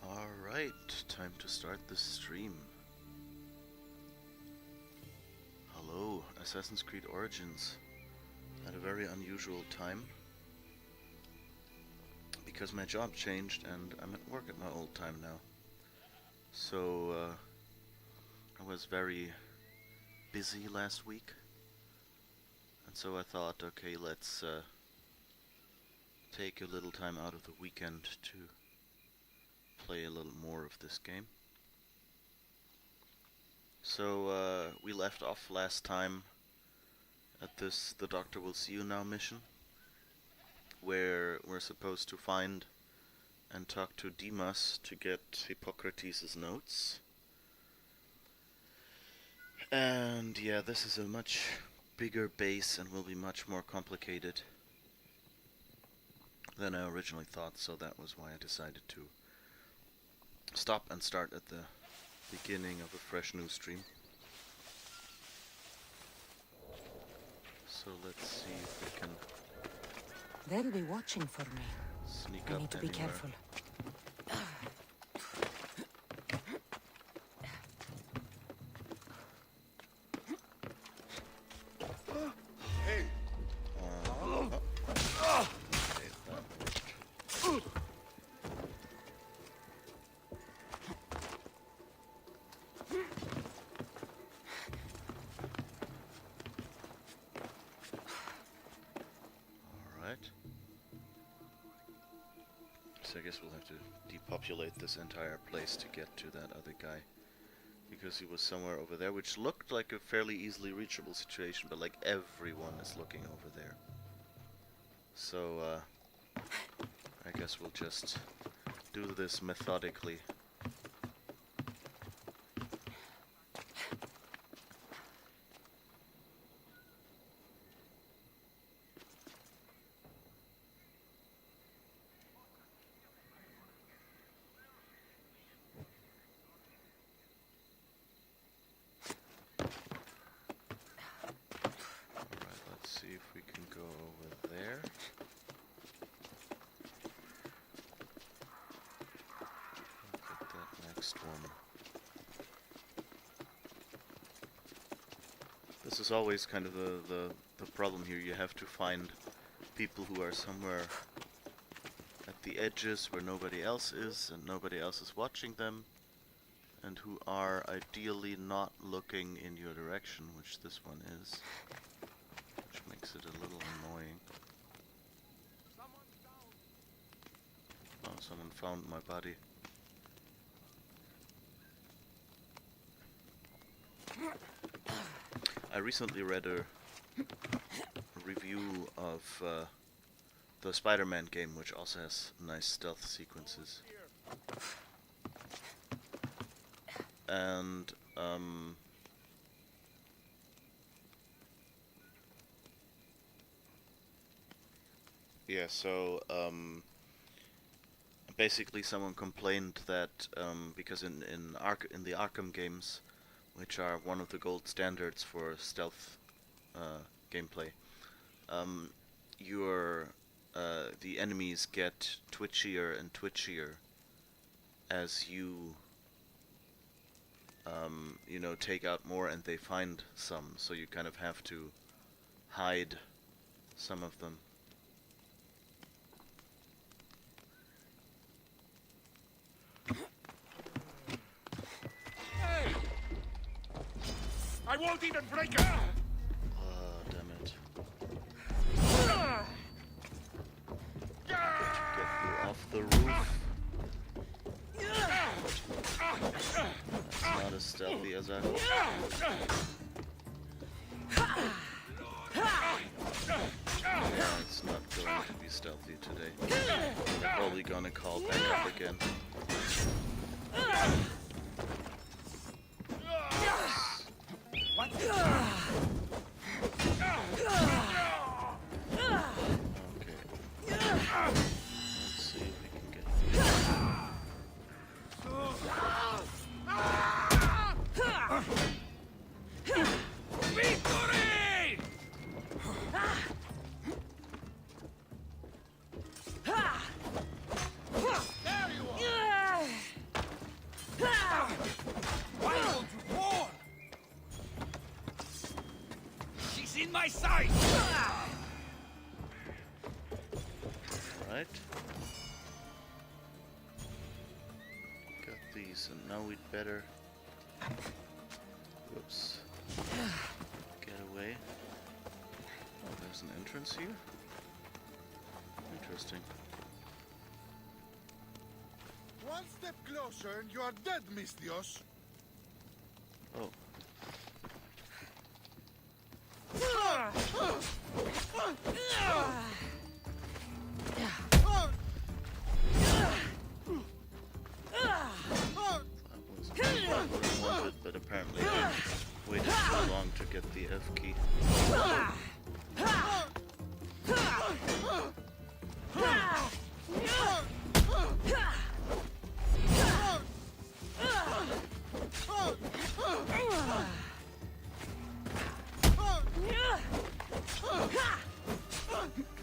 Alright, time to start the stream. Hello, Assassin's Creed Origins. At a very unusual time. Because my job changed and I'm at work at my old time now. So, I was very busy last week. And so I thought, okay, let's take a little time out of the weekend to play a little more of this game. So we left off last time at the Doctor Will See You Now mission, where we're supposed to find and talk to Demas to get Hippocrates' notes. And yeah, this is a much bigger base and will be much more complicated than I originally thought, so that was why I decided to stop and start at the beginning of a fresh new stream. So let's see if we can They'll be watching for me. sneak I up need to be anywhere. careful. Hey! Okay, that worked. Alright. So I guess we'll have to depopulate this entire place to get to that other guy. Because he was somewhere over there, which looked like a fairly easily reachable situation, but like everyone is looking over there. So, I guess we'll just do this methodically. Alright, let's see if we can go over there. Look at that next one. This is always kind of the problem here. You have to find people who are somewhere at the edges where nobody else is and nobody else is watching them, and who are ideally not looking in your direction, which this one is, which makes it a little annoying. Oh, someone found my body. I recently read a review of the Spider-Man game, which also has nice stealth sequences. And yeah, so basically someone complained that because in the Arkham games, which are one of the gold standards for stealth gameplay, the enemies get twitchier and twitchier as you you know, take out more and they find some, so you kind of have to hide some of them. Hey! I won't even break it! Damn it. Get you off the roof. That's not as stealthy as I hoped. Yeah, it's not going to be stealthy today. They're probably gonna call back up again. Okay. Let's see if we can get these. She's in my sight! Right. Got these, and now we'd better... Whoops. Get away. Oh, there's an entrance here? Interesting. One step closer and you are dead, Mistios. Oh. That wasn't what I wanted, but apparently I waited too long to get the F key.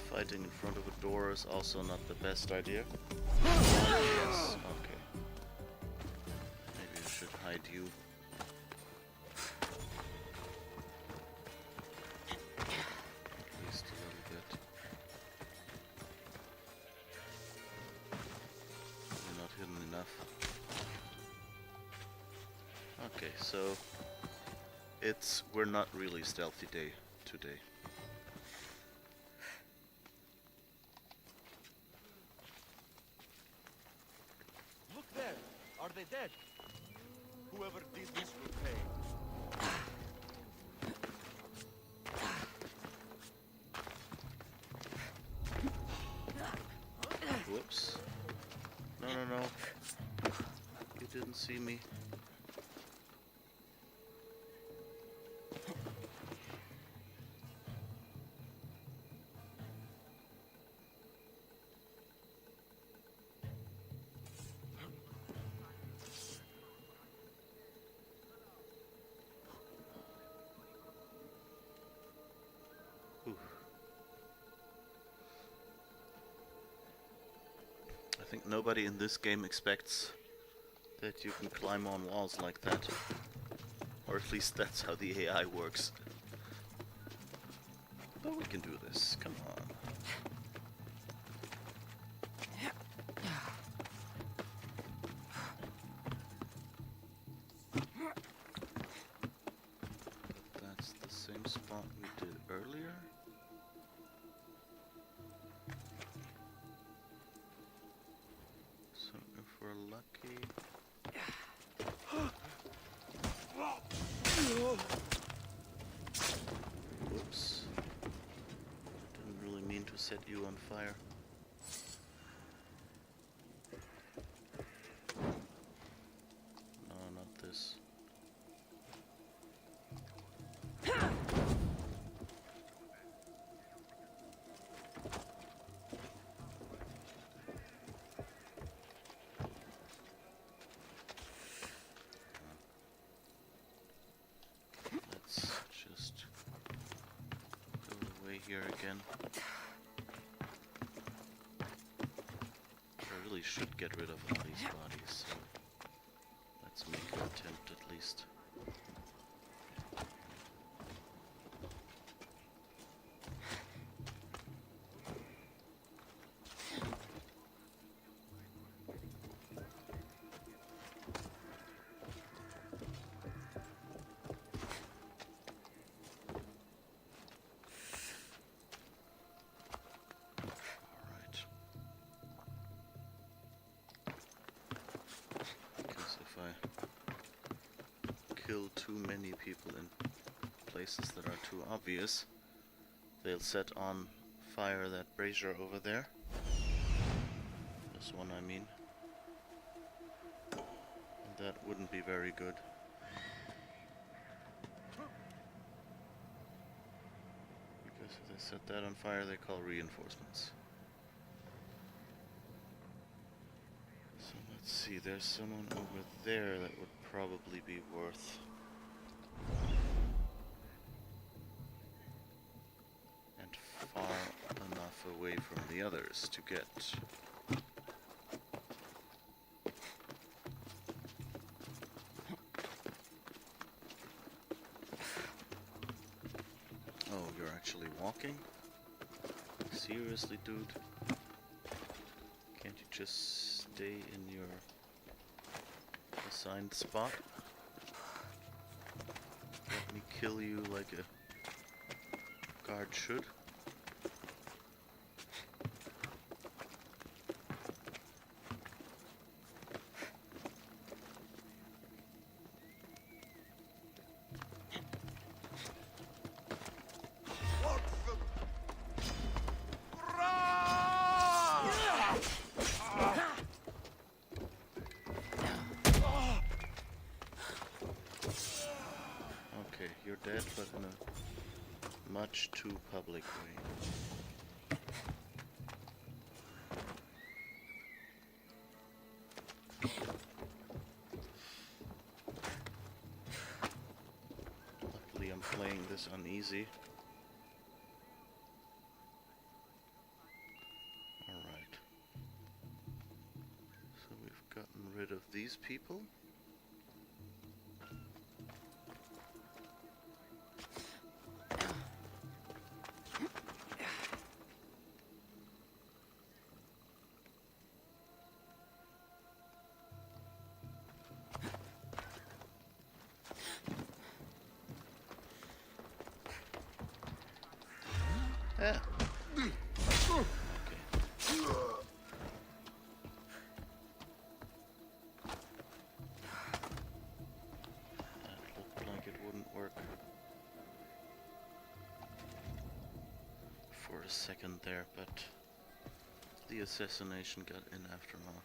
Fighting in front of a door is also not the best idea. Yes, okay. Maybe I should hide you. At least a little bit. You're not hidden enough. Okay, so we're not really stealthy day today. Look there. Are they dead? Whoever did this will pay. Whoops. No. You didn't see me. Ooh. I think nobody in this game expects that you can climb on walls like that. Or at least that's how the AI works. But we can do this, come on. we're lucky. Whoops. Didn't really mean to set you on fire. No, not this. Let's just go away here again. I really should get rid of all these bodies, so let's make an attempt at least. Alright. Because if I kill too many people in places that are too obvious, they'll set on fire that brazier over there. This one, I mean. And that wouldn't be very good. Because if they set that on fire, they call reinforcements. So let's see, there's someone over there that would probably be worth. And far enough away from the others to get. Oh, you're actually walking? Seriously, dude? Can't you just stay in your assigned spot? Let me kill you like a guard should? Okay, you're dead, but in a much too public way. Luckily I'm playing this on easy. Alright. So we've gotten rid of these people. Yeah. Okay. That looked like it wouldn't work for a second there, but the assassination got in after all.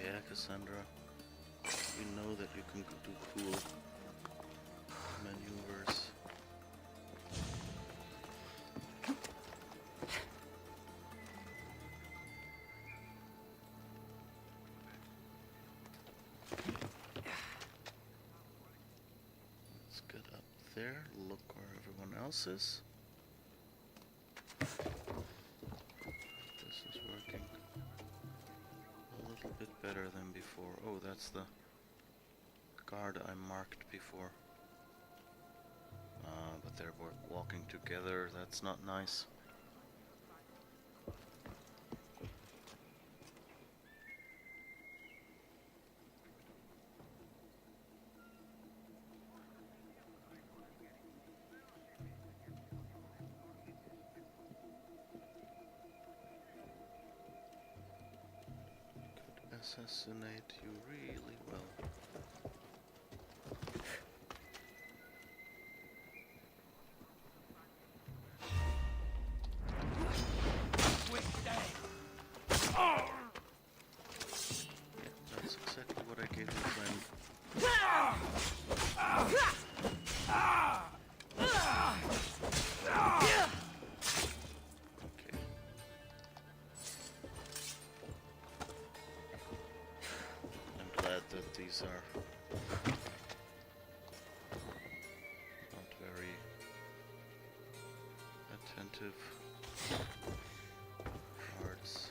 Yeah, Cassandra. We know that you can do cool maneuvers. Let's get up there, look where everyone else is. This is working a little bit better than before. Oh, that's the guard I marked before. But they're walking together. That's not nice. Could assassinate you really well. That's exactly what I gave my friend. Okay. I'm glad that these are not very attentive guards.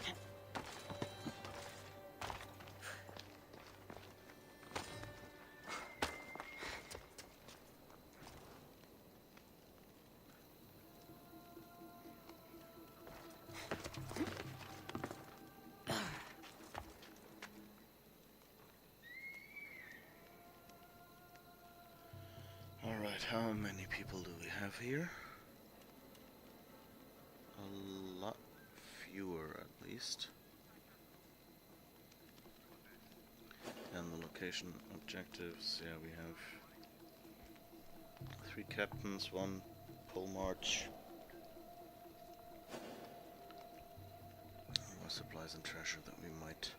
Alright, how many people do we have here? A lot fewer, at least. And the location objectives, yeah, we have 3 captains, 1 pole march. More supplies and treasure that we might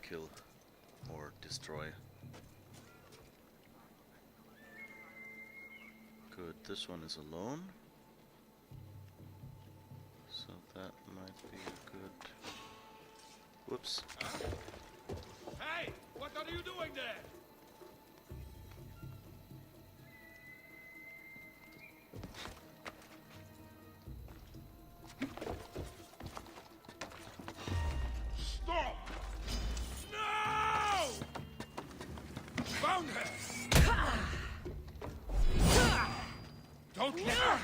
kill or destroy. Good, this one is alone, so that might be a good... Whoops. Hey! What are you doing there? Stop! No! Found her! Don't let her!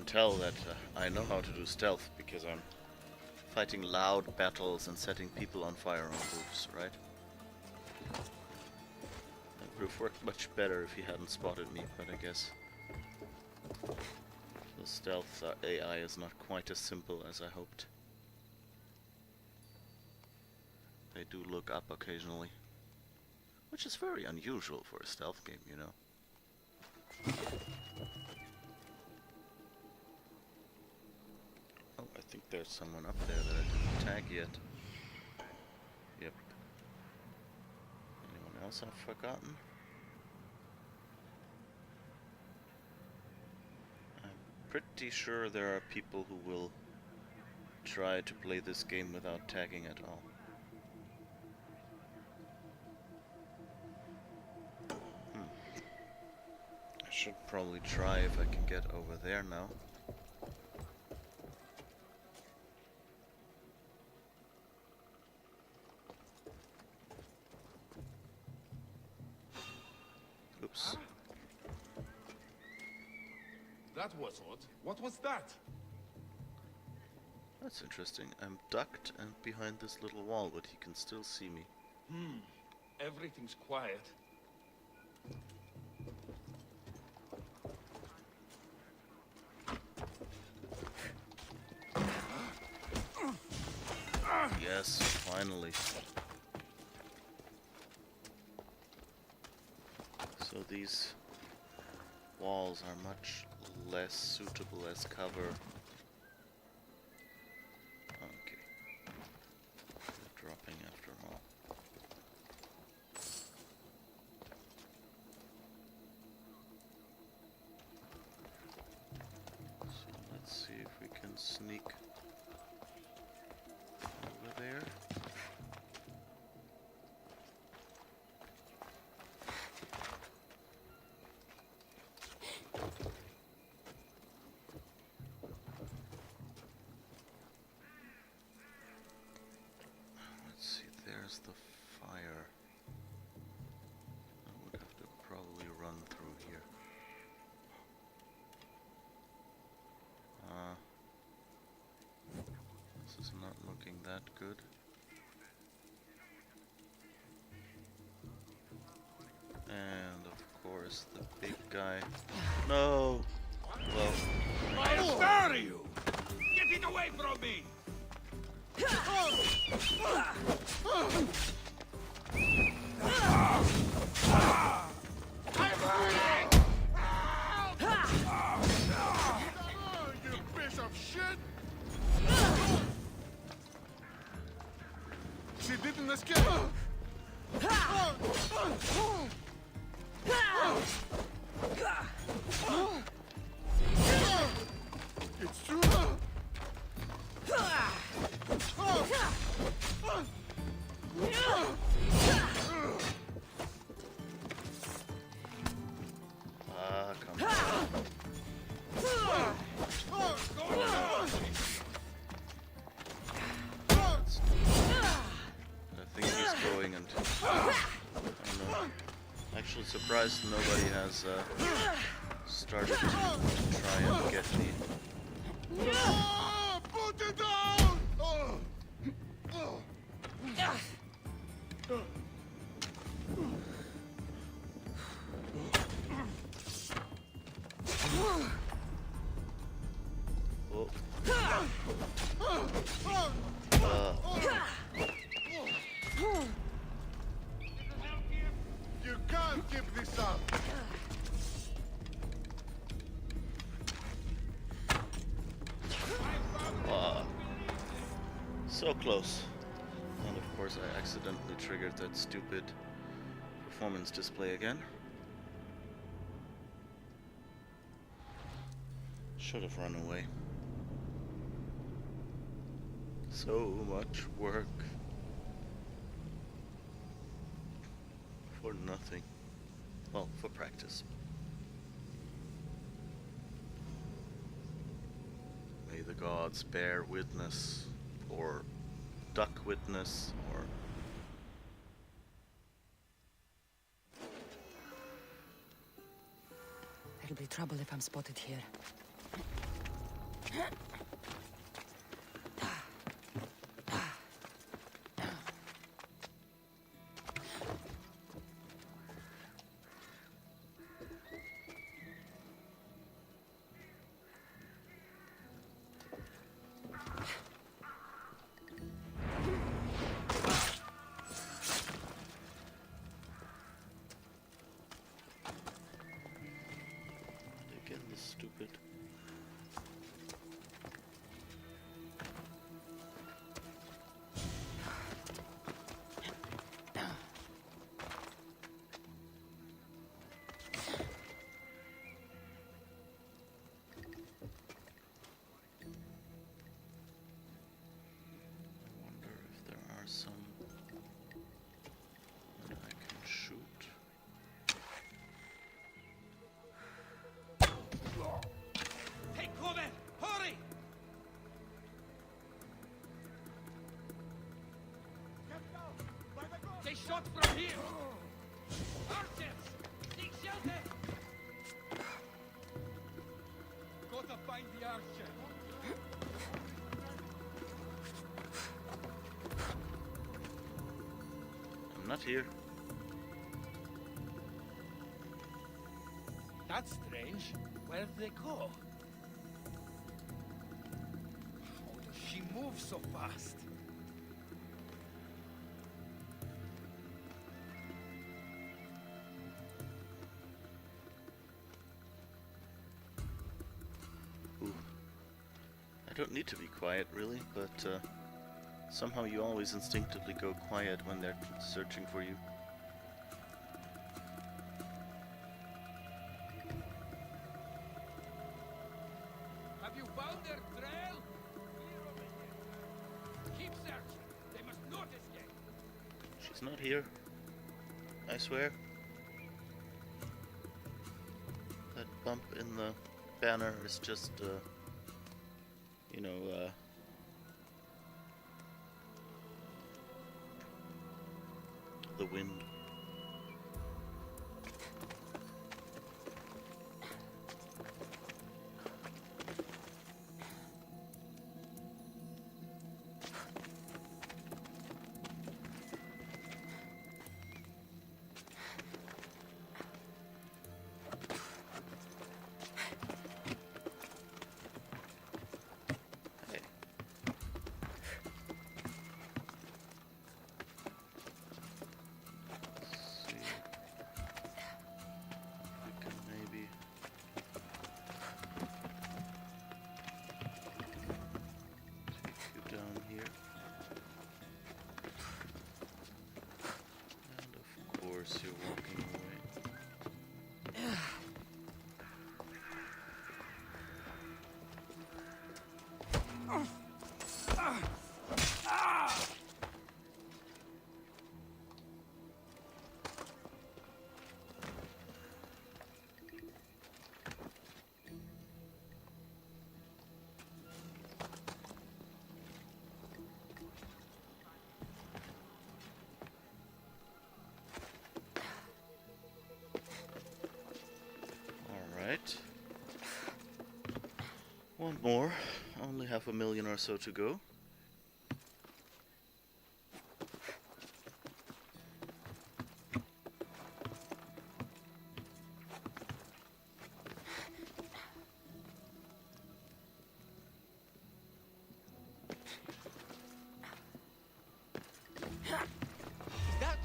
Tell that I know how to do stealth because I'm fighting loud battles and setting people on fire on roofs, right? That would have worked much better if he hadn't spotted me, but I guess the stealth AI is not quite as simple as I hoped. They do look up occasionally, which is very unusual for a stealth game, you know. I think there's someone up there that I didn't tag yet. Yep. Anyone else I've forgotten? I'm pretty sure there are people who will try to play this game without tagging at all. I should probably try if I can get over there now. Oops. That was odd. What was that? That's interesting. I'm ducked and behind this little wall, but he can still see me. Everything's quiet. Yes, finally. So these walls are much less suitable as cover. Okay. sneak over there. Let's see, there's the fire. I would have to probably run through here. This is not looking that good. And of course the big guy. No! Well, I spare you! Get it away from me! I'm hurting! You piece of shit! She didn't escape! It's true! come on. I think he's going until... I don't know. Actually surprised nobody has started to try and get me. Put it down! Oh. You can't keep this up! So close. And of course I accidentally triggered that stupid performance display again. Should have run away. So much work for nothing. Well, for practice. May the gods bear witness, or duck witness, or... There'll be trouble if I'm spotted here. Again, this stupid... I wonder if there are some that I can shoot. Take cover! Hurry! Get down! By the gun! They shot from here! Archers! Seek shelter! Gotta find the archer! I'm not here. That's strange. Where'd they go? How does she move so fast? Ooh. I don't need to be quiet, really, but somehow you always instinctively go quiet when they're searching for you. Have you found their trail? It's not here. I swear. That bump in the banner is just, you know, the wind. Hey. See if we can maybe take you down here. And of course you're walking away. Alright. One more. Only 500,000 or so to go. That.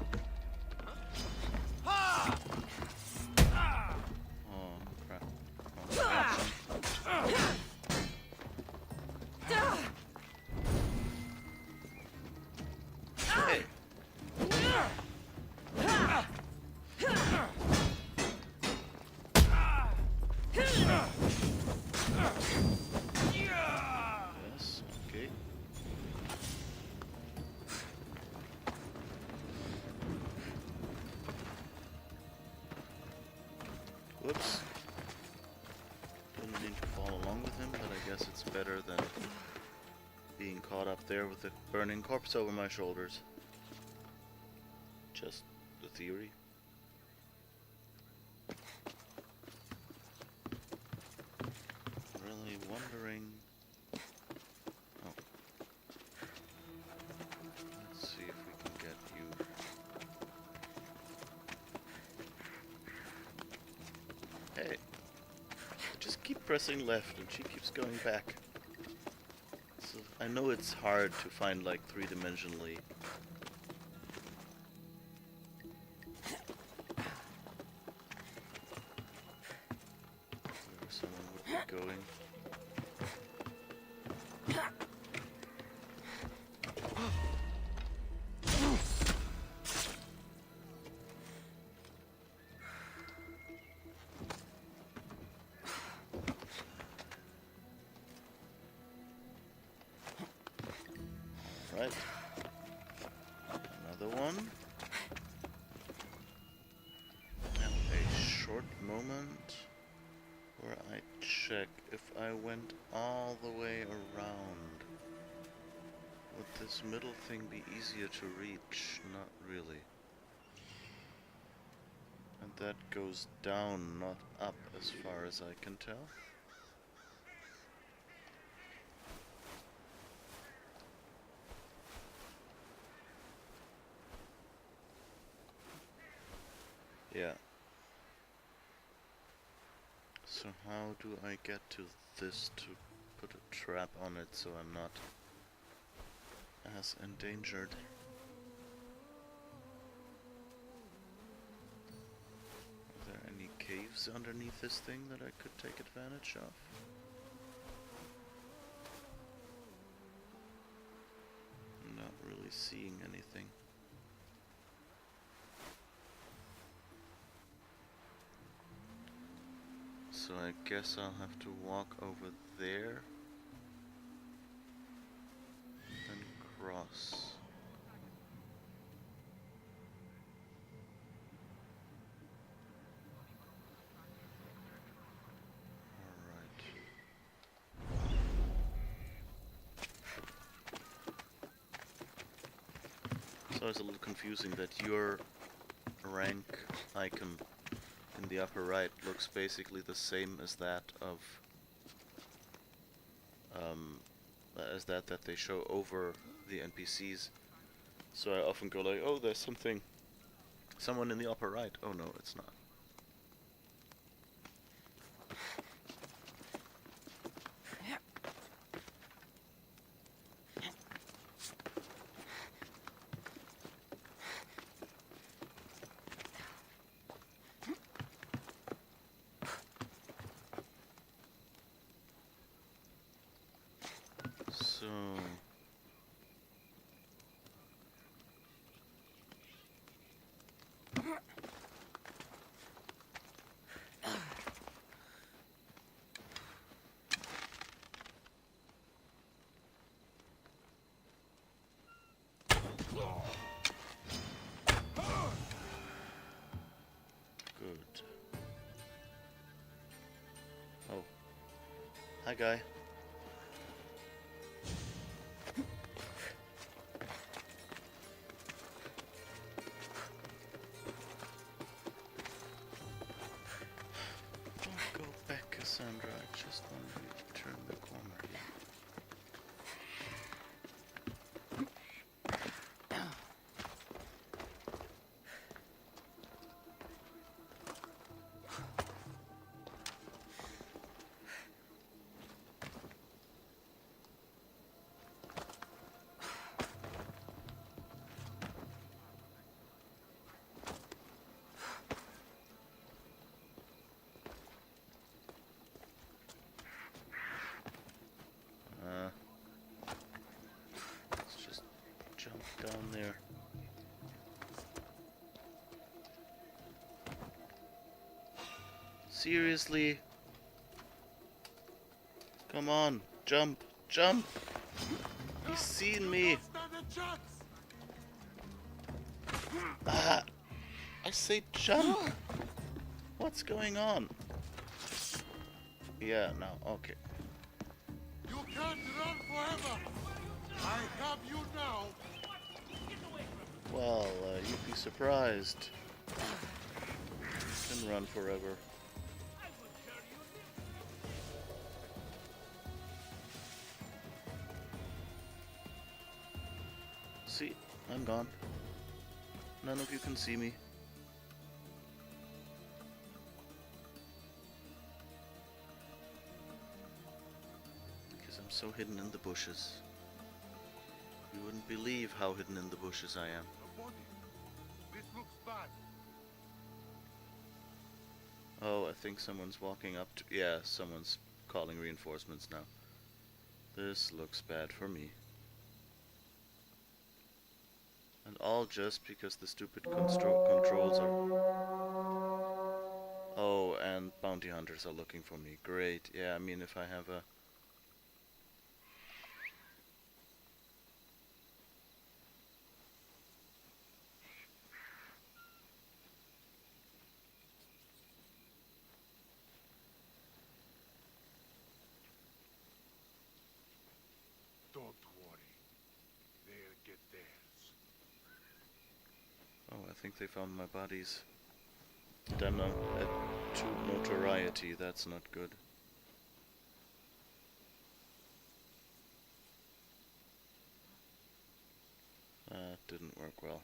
Oh, crap. Oh, hey. Yes, okay. Whoops. Didn't mean to follow along with him, but I guess it's better than being caught up there with a burning corpse over my shoulders. Just the theory. Really wondering. Oh. Let's see if we can get you. Hey. Just keep pressing left and she keeps going back. So I know it's hard to find like three-dimensionally. Where someone would be going. Right. Another one. And a short moment where I check if I went all the way around. Would this middle thing be easier to reach? Not really. And that goes down, not up, as far as I can tell. Yeah. So how do I get to this to put a trap on it so I'm not as endangered? Are there any caves underneath this thing that I could take advantage of? I'm not really seeing anything. So I guess I'll have to walk over there and cross. It's always a little confusing that your rank icon in the upper right looks basically the same as that of that they show over the NPCs. So I often go like, oh, there's someone in the upper right. Oh no, it's not. So good. Oh, hi guy. Don't go back, Cassandra. I just want to turn the corner here. Let's just jump down there. Seriously? Come on, jump, jump! He's seen me! Ah! I say jump! What's going on? Yeah, no, okay. You can't run forever. I have you now. Well, you'd be surprised. Can run forever. See, I'm gone. None of you can see me. Because I'm so hidden in the bushes. You wouldn't believe how hidden in the bushes I am. A body. This looks bad. Oh, I think someone's walking up to... Yeah, someone's calling reinforcements now. This looks bad for me. And all just because the stupid controls are... Oh, and bounty hunters are looking for me. Great. Yeah, I mean, if I have a... Don't worry. They'll get theirs. Oh, I think they found my bodies. Damn, I'm at 2 notoriety. That's not good. That didn't work well.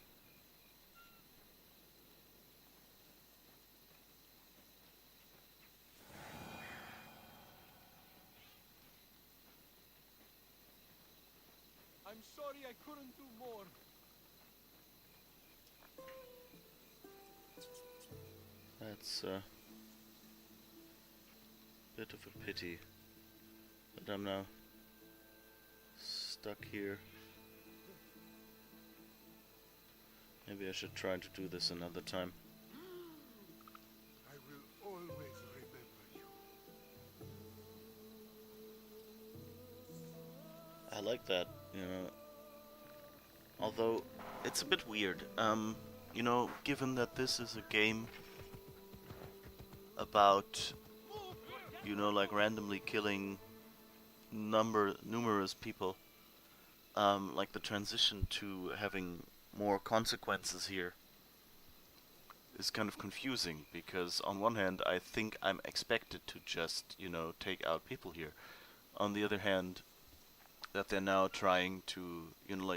I'm sorry I couldn't do more. That's a bit of a pity that I'm now stuck here. Maybe I should try to do this another time. I will always remember you. I like that, you know. Although, it's a bit weird. You know, given that this is a game about, you know, like randomly killing numerous people, like the transition to having more consequences here is kind of confusing, because on one hand I think I'm expected to just, take out people here. On the other hand, that they're now trying to,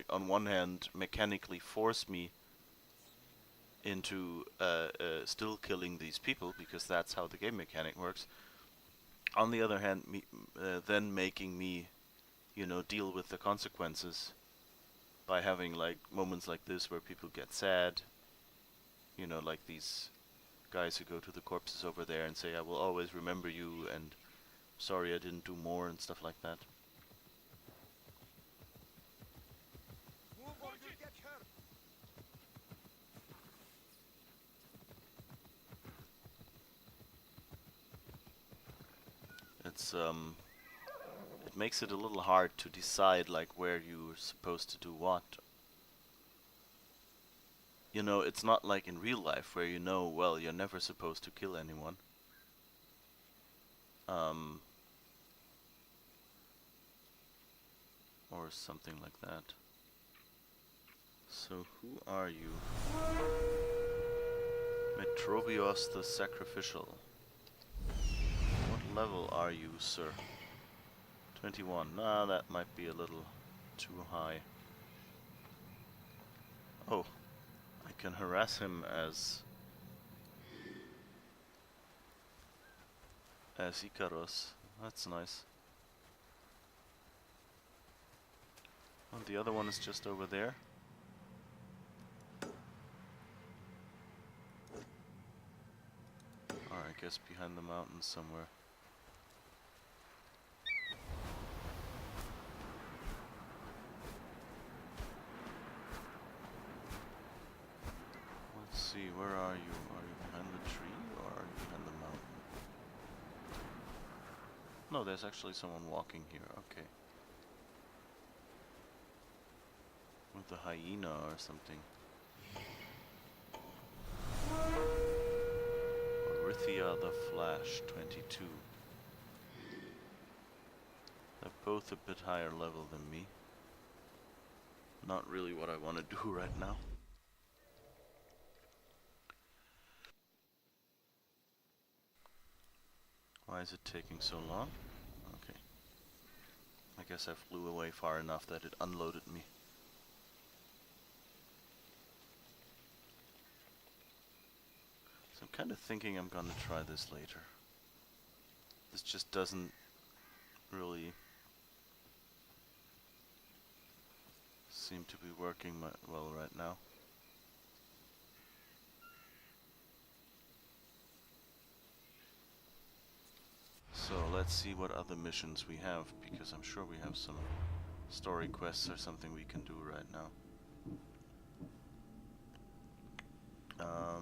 on one hand mechanically force me into still killing these people, because that's how the game mechanic works. On the other hand, then making me, deal with the consequences by having like moments like this where people get sad, like these guys who go to the corpses over there and say, "I will always remember you," and "Sorry I didn't do more," and stuff like that. Move or you'll get hurt. It makes it a little hard to decide like where you're supposed to do what. It's not like in real life where well, you're never supposed to kill anyone. Or something like that. So who are you? Metrobios the Sacrificial. What level are you, sir? 21. Nah, that might be a little too high. Oh, I can harass him as Ikaros. That's nice. Oh, the other one is just over there. Or I guess behind the mountains somewhere. Let's see, where are you? Are you behind the tree or are you behind the mountain? No, there's actually someone walking here, okay. With a hyena or something. Orithia the Flash, 22. They're both a bit higher level than me. Not really what I want to do right now. Why is it taking so long? Okay. I guess I flew away far enough that it unloaded me. So I'm kind of thinking I'm gonna try this later. This just doesn't really seem to be working well right now. So let's see what other missions we have, because I'm sure we have some story quests or something we can do right now. Oh,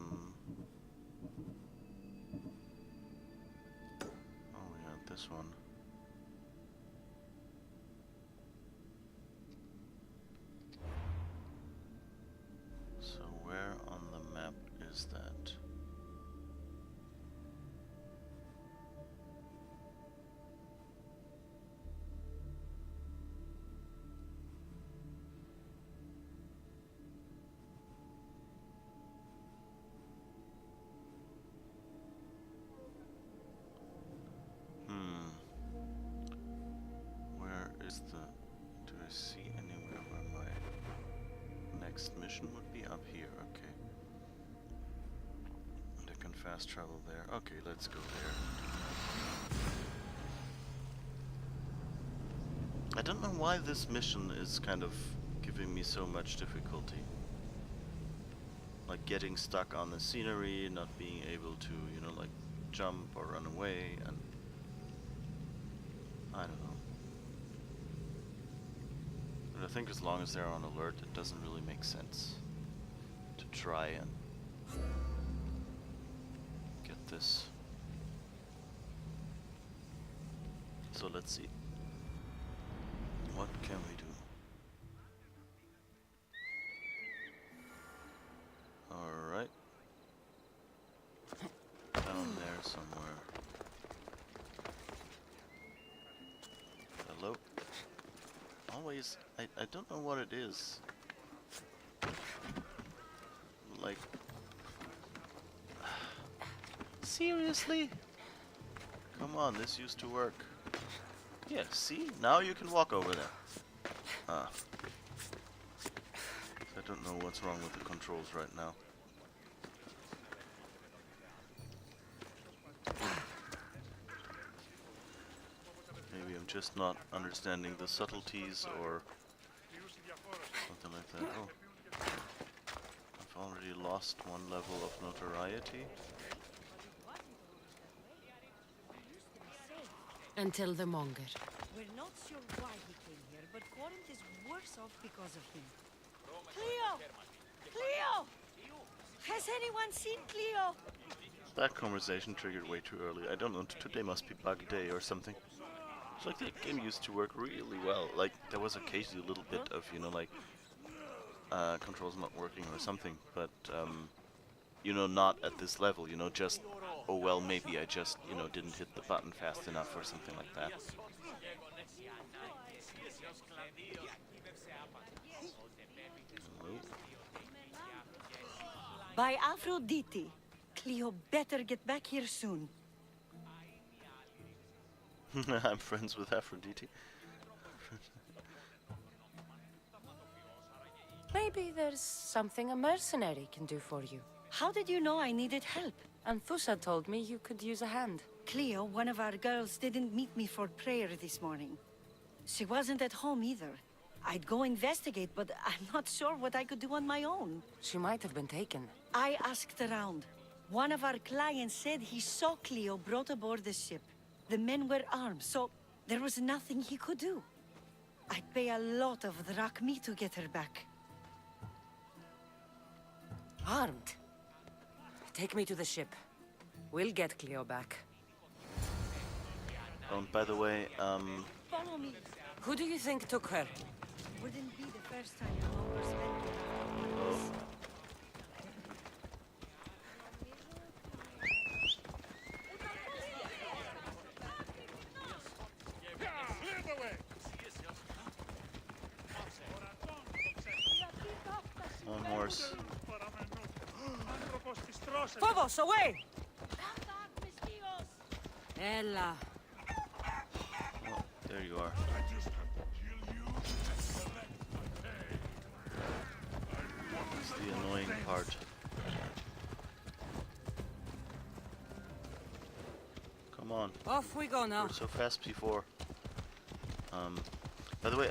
we got this one. So where on the map is that? Where is the... Do I see anywhere where my next mission would be? Up here, okay. And I can fast travel there. Okay, let's go there. I don't know why this mission is kind of giving me so much difficulty. Like getting stuck on the scenery, not being able to, like jump or run away, and I don't know. But I think as long as they're on alert, it doesn't really make sense to try and get this. So let's see. What can we do? Alright. Down there somewhere. Hello? Always, I don't know what it is. Like, seriously? Come on, this used to work. Yeah, see? Now you can walk over there. Ah. I don't know what's wrong with the controls right now. Maybe I'm just not understanding the subtleties or something like that. Oh. I've already lost one level of notoriety. Until the monger. We're not sure why he came here, but Corinth is worse off because of him. Cleo! Cleo! Has anyone seen Cleo? That conversation triggered way too early. I don't know, today must be bug day or something. It's like that game used to work really well. Like, there was occasionally a little bit of, you know, like, controls not working or something, but, you know, not at this level, you know, just, oh well, maybe I just, you know, didn't hit the button fast enough or something like that. Hello? By Aphrodite. Cleo better get back here soon. I'm friends with Aphrodite. Maybe there's something a mercenary can do for you. How did you know I needed help? Anthusa told me you could use a hand. Cleo, one of our girls, didn't meet me for prayer this morning. She wasn't at home either. I'd go investigate, but I'm not sure what I could do on my own. She might have been taken. I asked around. One of our clients said he saw Cleo brought aboard the ship. The men were armed, so there was nothing he could do. I'd pay a lot of drachmi to get her back. Armed? Take me to the ship. We'll get Cleo back. Oh, and by the way, Follow me. Who do you think took her? Wouldn't be the first time your mom spent oh, on horse. Phobos, away! Ella. Oh, there you are. That's the annoying part. Come on. Off we go now. We're so fast before. By the way,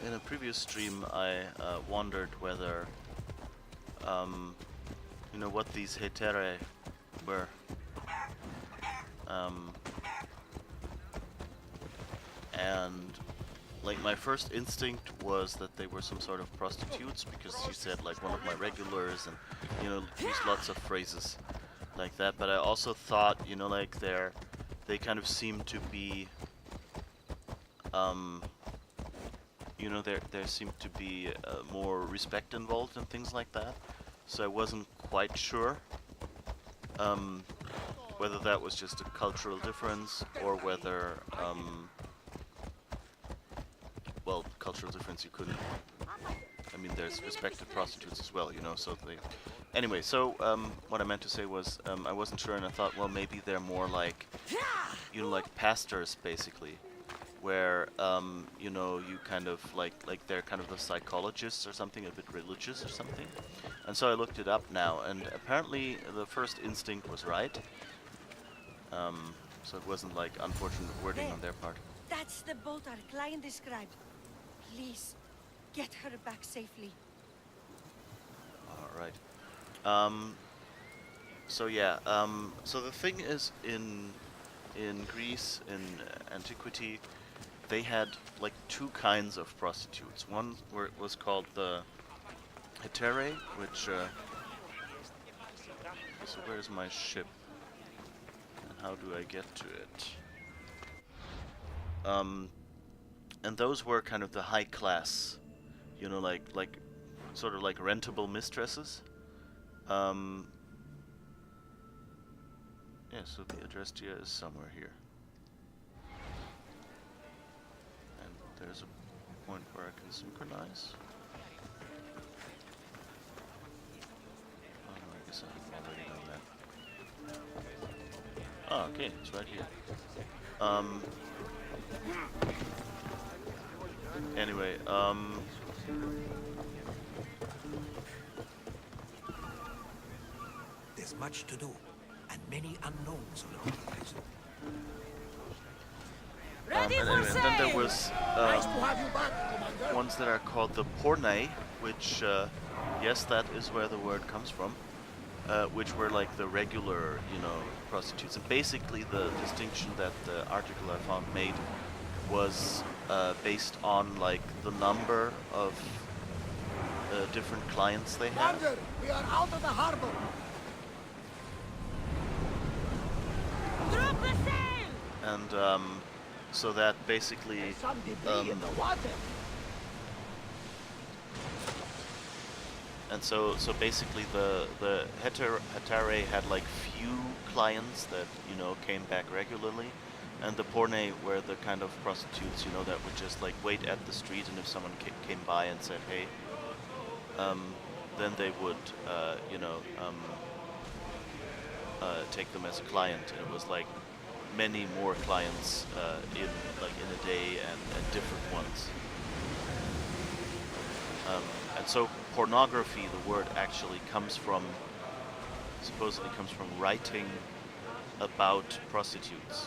in a previous stream, I wondered whether, you know, what these hetere were. And like my first instinct was that they were some sort of prostitutes, because she said like one of my regulars, and you know, used lots of phrases like that. But I also thought, you know, like they kind of seem to be, you know, there seemed to be more respect involved and things like that. So I wasn't quite sure whether that was just a cultural difference or whether, well, cultural difference you couldn't. I mean, there's respected prostitutes as well, you know. So they. Anyway, so what I meant to say was I wasn't sure, and I thought, well, maybe they're more like, you know, like pastors basically, where you know, you kind of like they're kind of the psychologists or something, a bit religious or something. And so I looked it up now, and apparently the first instinct was right. So it wasn't like unfortunate wording on their part. That's the boat our client described. Please, get her back safely. All right. So yeah. So the thing is, in Greece, in antiquity, they had like two kinds of prostitutes. One was called the hetere, which. So where's my ship? And how do I get to it? And those were kind of the high class, you know, like sort of like rentable mistresses. Yeah, so the address here is somewhere here. And there's a point where I can synchronize. Oh, okay, it's right here. Um. Anyway, There's much to do, and many unknowns around the prison. Ready and for anyway, and then there sail! was ones that are called the porne, which, yes, that is where the word comes from, which were like the regular, you know, prostitutes. And basically the distinction that the article I found made was based on like the number of different clients they have. Commander, we are out of the harbor. Drop the sail! And so that basically Some debris in the water. and so basically the hetare had like few clients that, you know, came back regularly, and the porne were the kind of prostitutes, you know, that would just like wait at the street, and if someone came by and said hey, then they would you know, take them as a client. And it was like many more clients in a day, and different ones. And so pornography, the word actually supposedly comes from writing about prostitutes.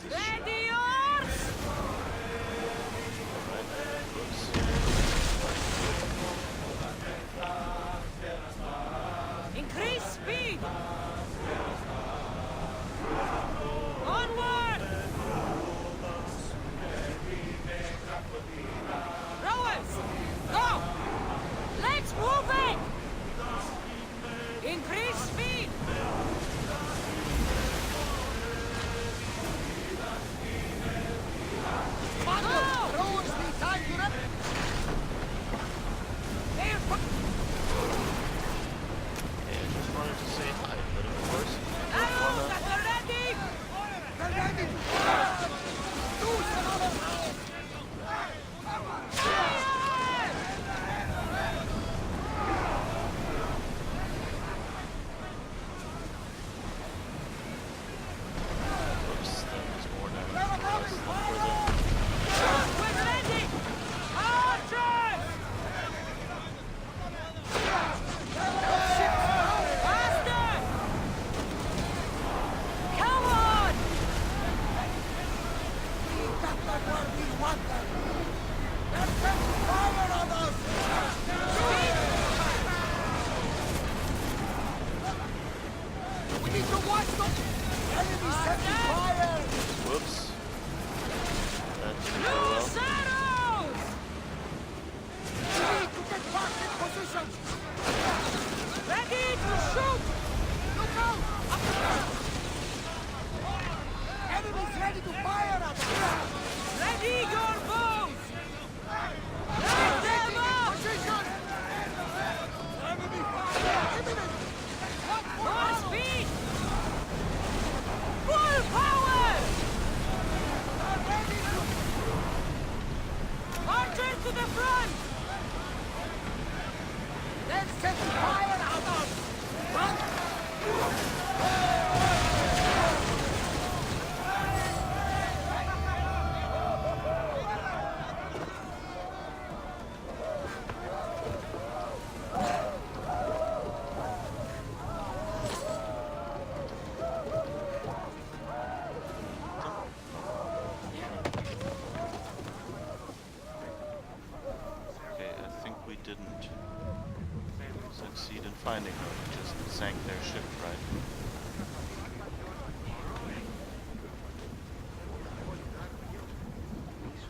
Ready yours! Increase speed! Onward! Rowers! Go! Let's move it! Increase speed! Commander, rowers need time to rep. They're Hey, I just wanted to say hi, but of course, Arrows that are ready! ready. Do some other hand. oops, that was more than let's look for them. We're ready! Archers! Faster! Come on! We got the word we wanted. They're setting fire on us. We need to watch them. Enemy setting fire. Whoops. That didn't go well. Loose arrows! We need to get back in position. Ready to shoot! Look out! Up there. Enemies ready to fire at us. Ready your bows! Light them up! Position. Enemy fire imminent. More speed! Full power! Archers to the front! They're setting fire at us. Run. Okay, I think we didn't succeed in finding them. We just sank their ship, right?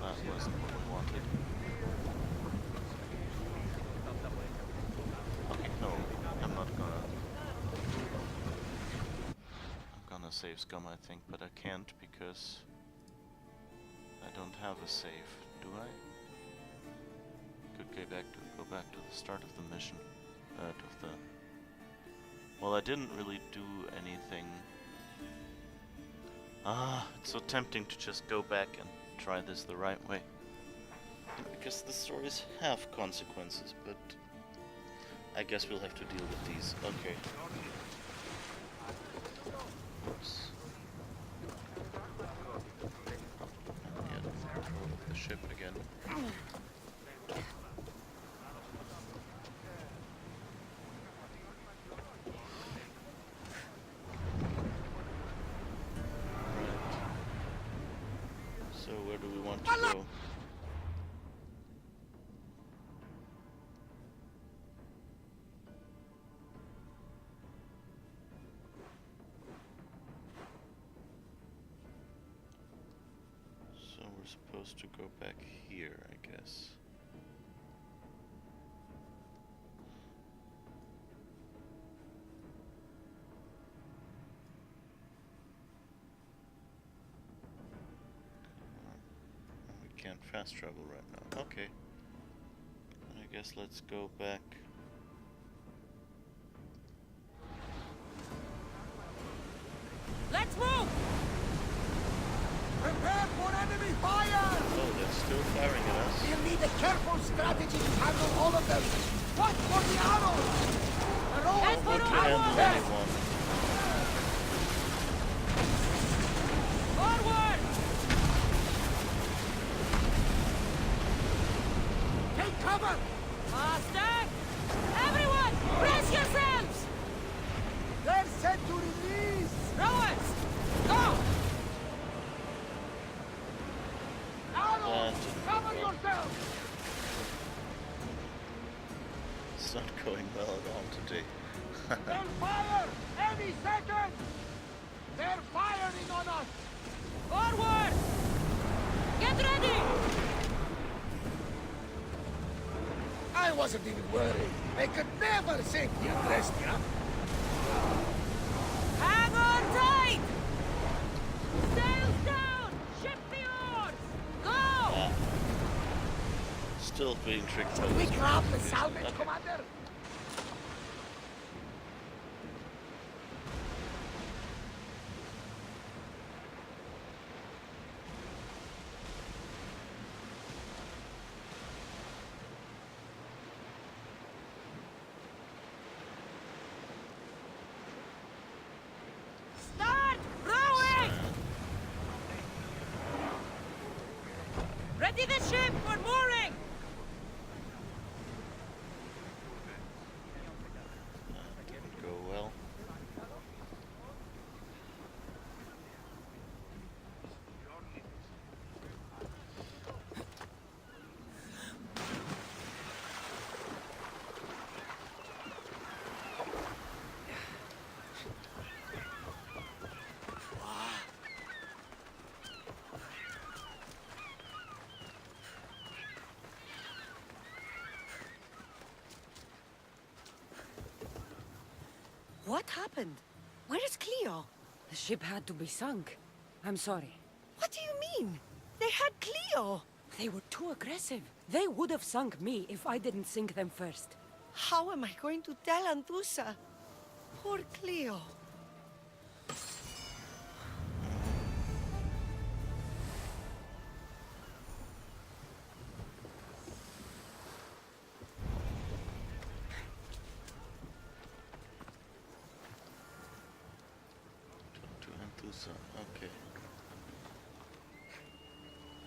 That wasn't what we wanted. Okay, no, I'm not gonna. I'm gonna save scum, I think, but I can't because I don't have a save, do I? Could go back to the start of the mission. Well, I didn't really do anything. It's so tempting to just go back and try this the right way. Because the stories have consequences, but I guess we'll have to deal with these. Okay. Oops. Yeah, control of the ship again. So where do we want to go? So we're supposed to go back here, I guess. We can't fast travel right now. Okay. I guess let's go back. Let's move! Prepare for enemy fire! Oh, they're still firing at us. We'll need a careful strategy to handle all of them. Watch for the arrows! They're all Head for To the handle arrows! anyone. Forward! Take cover! Faster! Everyone, brace yourselves! They're set to release! Rowers, go! Arrows! That- Cover yourself! It's not going well at all today. They'll fire any second! They're firing on us! Forward! Get ready! I wasn't even worried. They could never sink the Agrestia. Hang on tight! Sails down! Ship the oars! Go! Still being tricked by Can we this. grab the salvage, Okay. Commander? Start rowing! Ready the ship for mooring! Didn't go well. What happened? Where is Cleo? The ship had to be sunk. I'm sorry. What do you mean? They had Cleo! They were too aggressive. They would have sunk me if I didn't sink them first. How am I going to tell Antusa? Poor Cleo. To Antusa. Okay.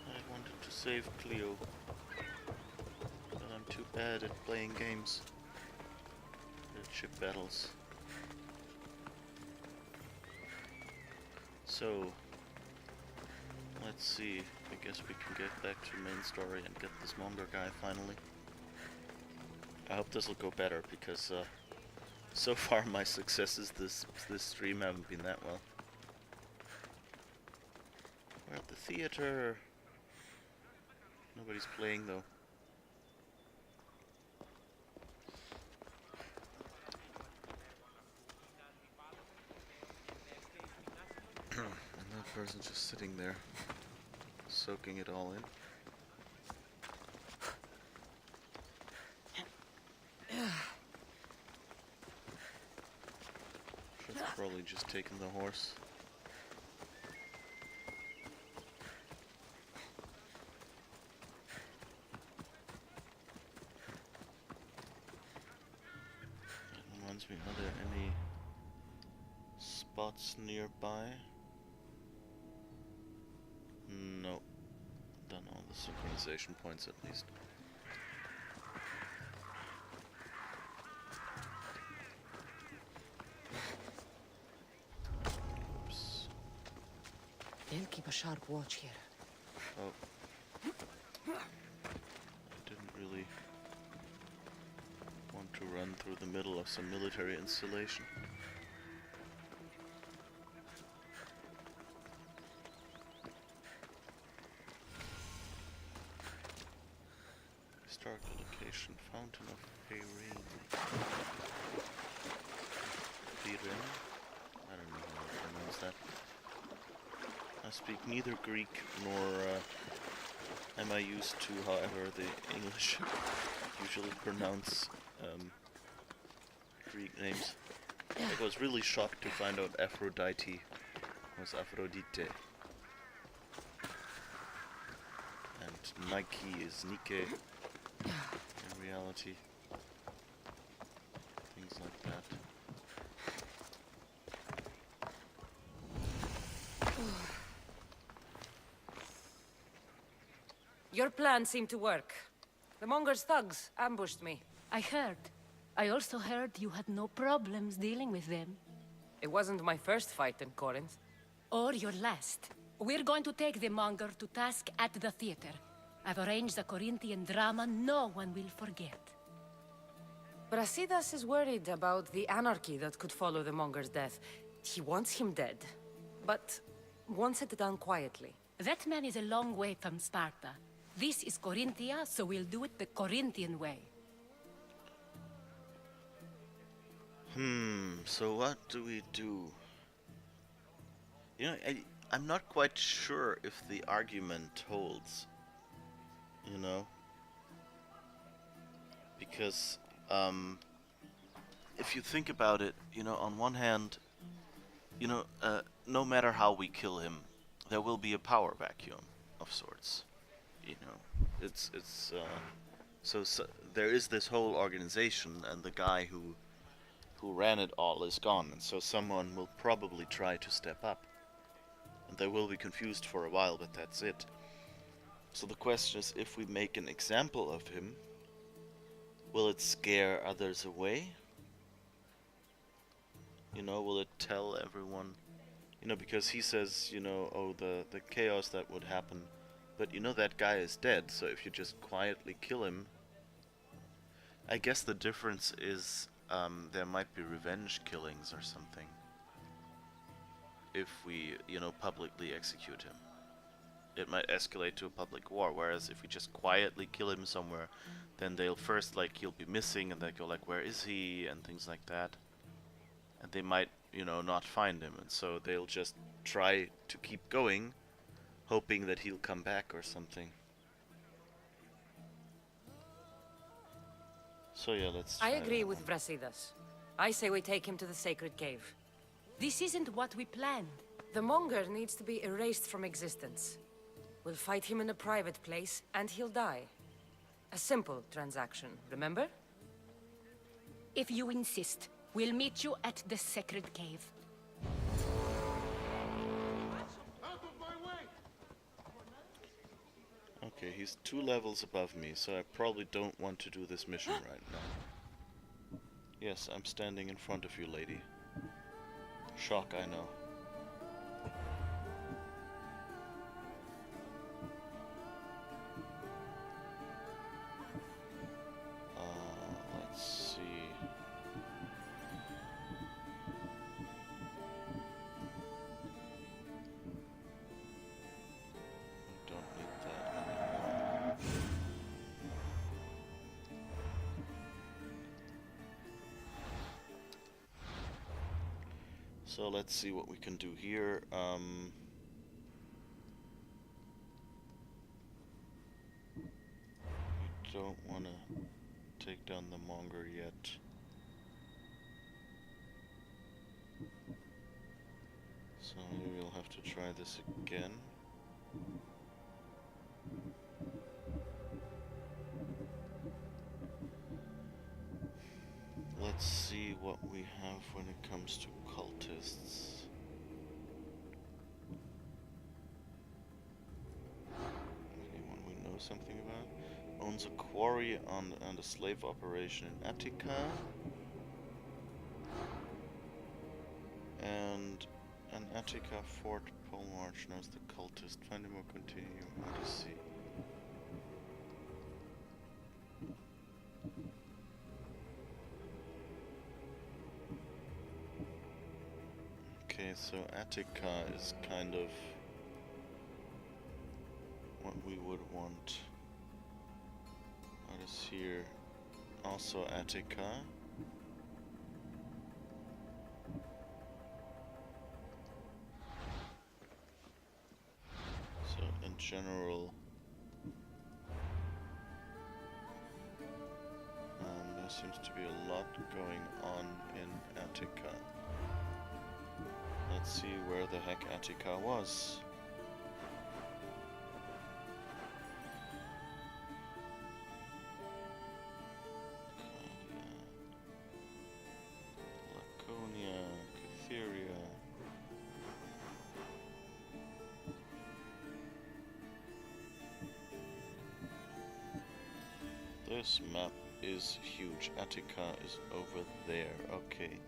I wanted to save Cleo, but I'm too bad at playing games. At ship battles. So, let's see. I guess we can get back to main story and get this Monger guy finally. I hope this will go better because so far my successes this stream haven't been that well. We're at the theater. Nobody's playing though. And that person's just sitting there, soaking it all in. Should've probably just taken the horse. Okay, are there any spots nearby? No. Done all the synchronization points at least. Oops. They'll keep a sharp watch here. Oh. I didn't really want to run through the middle of some military installation. Historical location, Fountain of Peirin. Peirin? I don't know how to pronounce that. I speak neither Greek nor am I used to, however, the English usually pronounce Greek names. I was really shocked to find out Aphrodite was Aphrodite. And Nike is Nike in reality. Things like that. Your plan seemed to work. The Monger's thugs ambushed me. I heard. I also heard you had no problems dealing with them. It wasn't my first fight in Corinth. Or your last. We're going to take the Monger to task at the theater. I've arranged a Corinthian drama no one will forget. Brasidas is worried about the anarchy that could follow the Monger's death. He wants him dead, but wants it done quietly. That man is a long way from Sparta. This is Corinthia, so we'll do it the Corinthian way. So what do we do? You know, I'm not quite sure if the argument holds. You know? Because, if you think about it, you know, on one hand, you know, no matter how we kill him, there will be a power vacuum of sorts. You know, so there is this whole organization, and the guy who ran it all is gone, and so someone will probably try to step up, and they will be confused for a while, but that's it. So the question is, if we make an example of him, will it scare others away? You know, will it tell everyone? You know, because he says, you know, oh, the chaos that would happen. But you know, that guy is dead, so if you just quietly kill him... I guess the difference is, there might be revenge killings or something. If we, you know, publicly execute him. It might escalate to a public war, whereas if we just quietly kill him somewhere, then they'll first, like, he'll be missing, and they go like, where is he, and things like that. And they might, you know, not find him, and so they'll just try to keep going, hoping that he'll come back or something. So yeah, let's try I agree that with one. Brasidas. I say we take him to the sacred cave. This isn't what we planned. The Monger needs to be erased from existence. We'll fight him in a private place, and he'll die. A simple transaction, remember? If you insist, we'll meet you at the sacred cave. Out of my way! Okay, he's 2 levels above me, so I probably don't want to do this mission right now. Yes, I'm standing in front of you, lady. Shock, I know. Let's see. Don't need that anymore. So let's see what we can do here. We don't want to take down the Monger yet. So maybe we'll have to try this again. Let's see what we have when it comes to cultists. Anyone we know something about? Owns a quarry and a slave operation in Attica. And an Attica fort pole march knows the cultist. Find him or continue Odyssey. Okay, so Attica is kind of what we would want. What is here? Also Attica. So in general, there seems to be a lot going on in Attica. Let's see where the heck Attica was. Laconia, Cytheria. This map is huge. Attica is over there. Okay.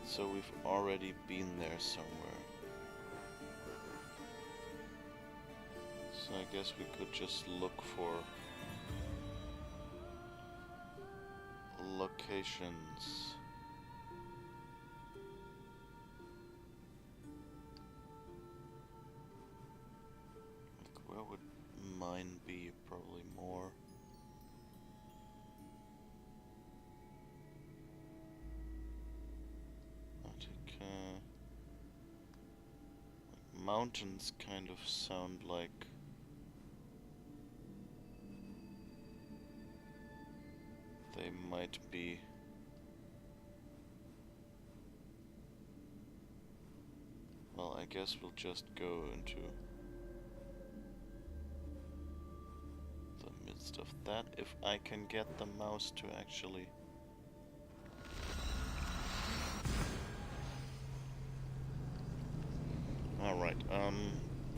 So we've already been there somewhere. So I guess we could just look for locations. Like, where would mine be? Probably more. Mountains kind of sound like they might be well, I guess we'll just go into the midst of that if I can get the mouse to actually Alright,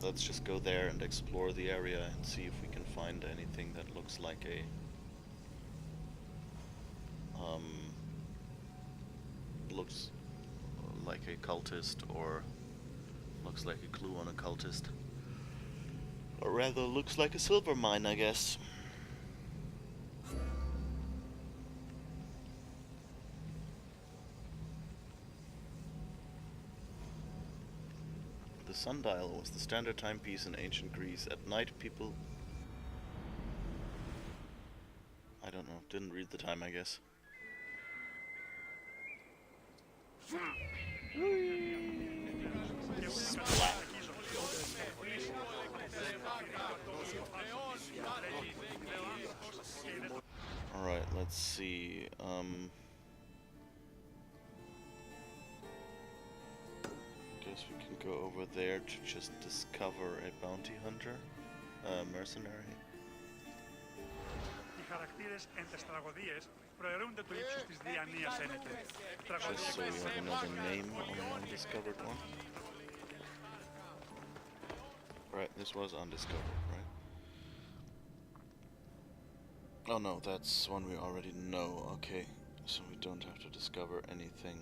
let's just go there and explore the area and see if we can find anything that looks like a looks like a cultist, or looks like a clue on a cultist, or rather looks like a silver mine, I guess. The sundial was the standard timepiece in ancient Greece. At night, people... I don't know, didn't read the time, I guess. Splat. Alright, let's see. Guess we can go over there to just discover a bounty hunter, mercenary. Just so we have another name on an undiscovered one. Right, this was undiscovered, right? Oh no, that's one we already know, okay. So we don't have to discover anything.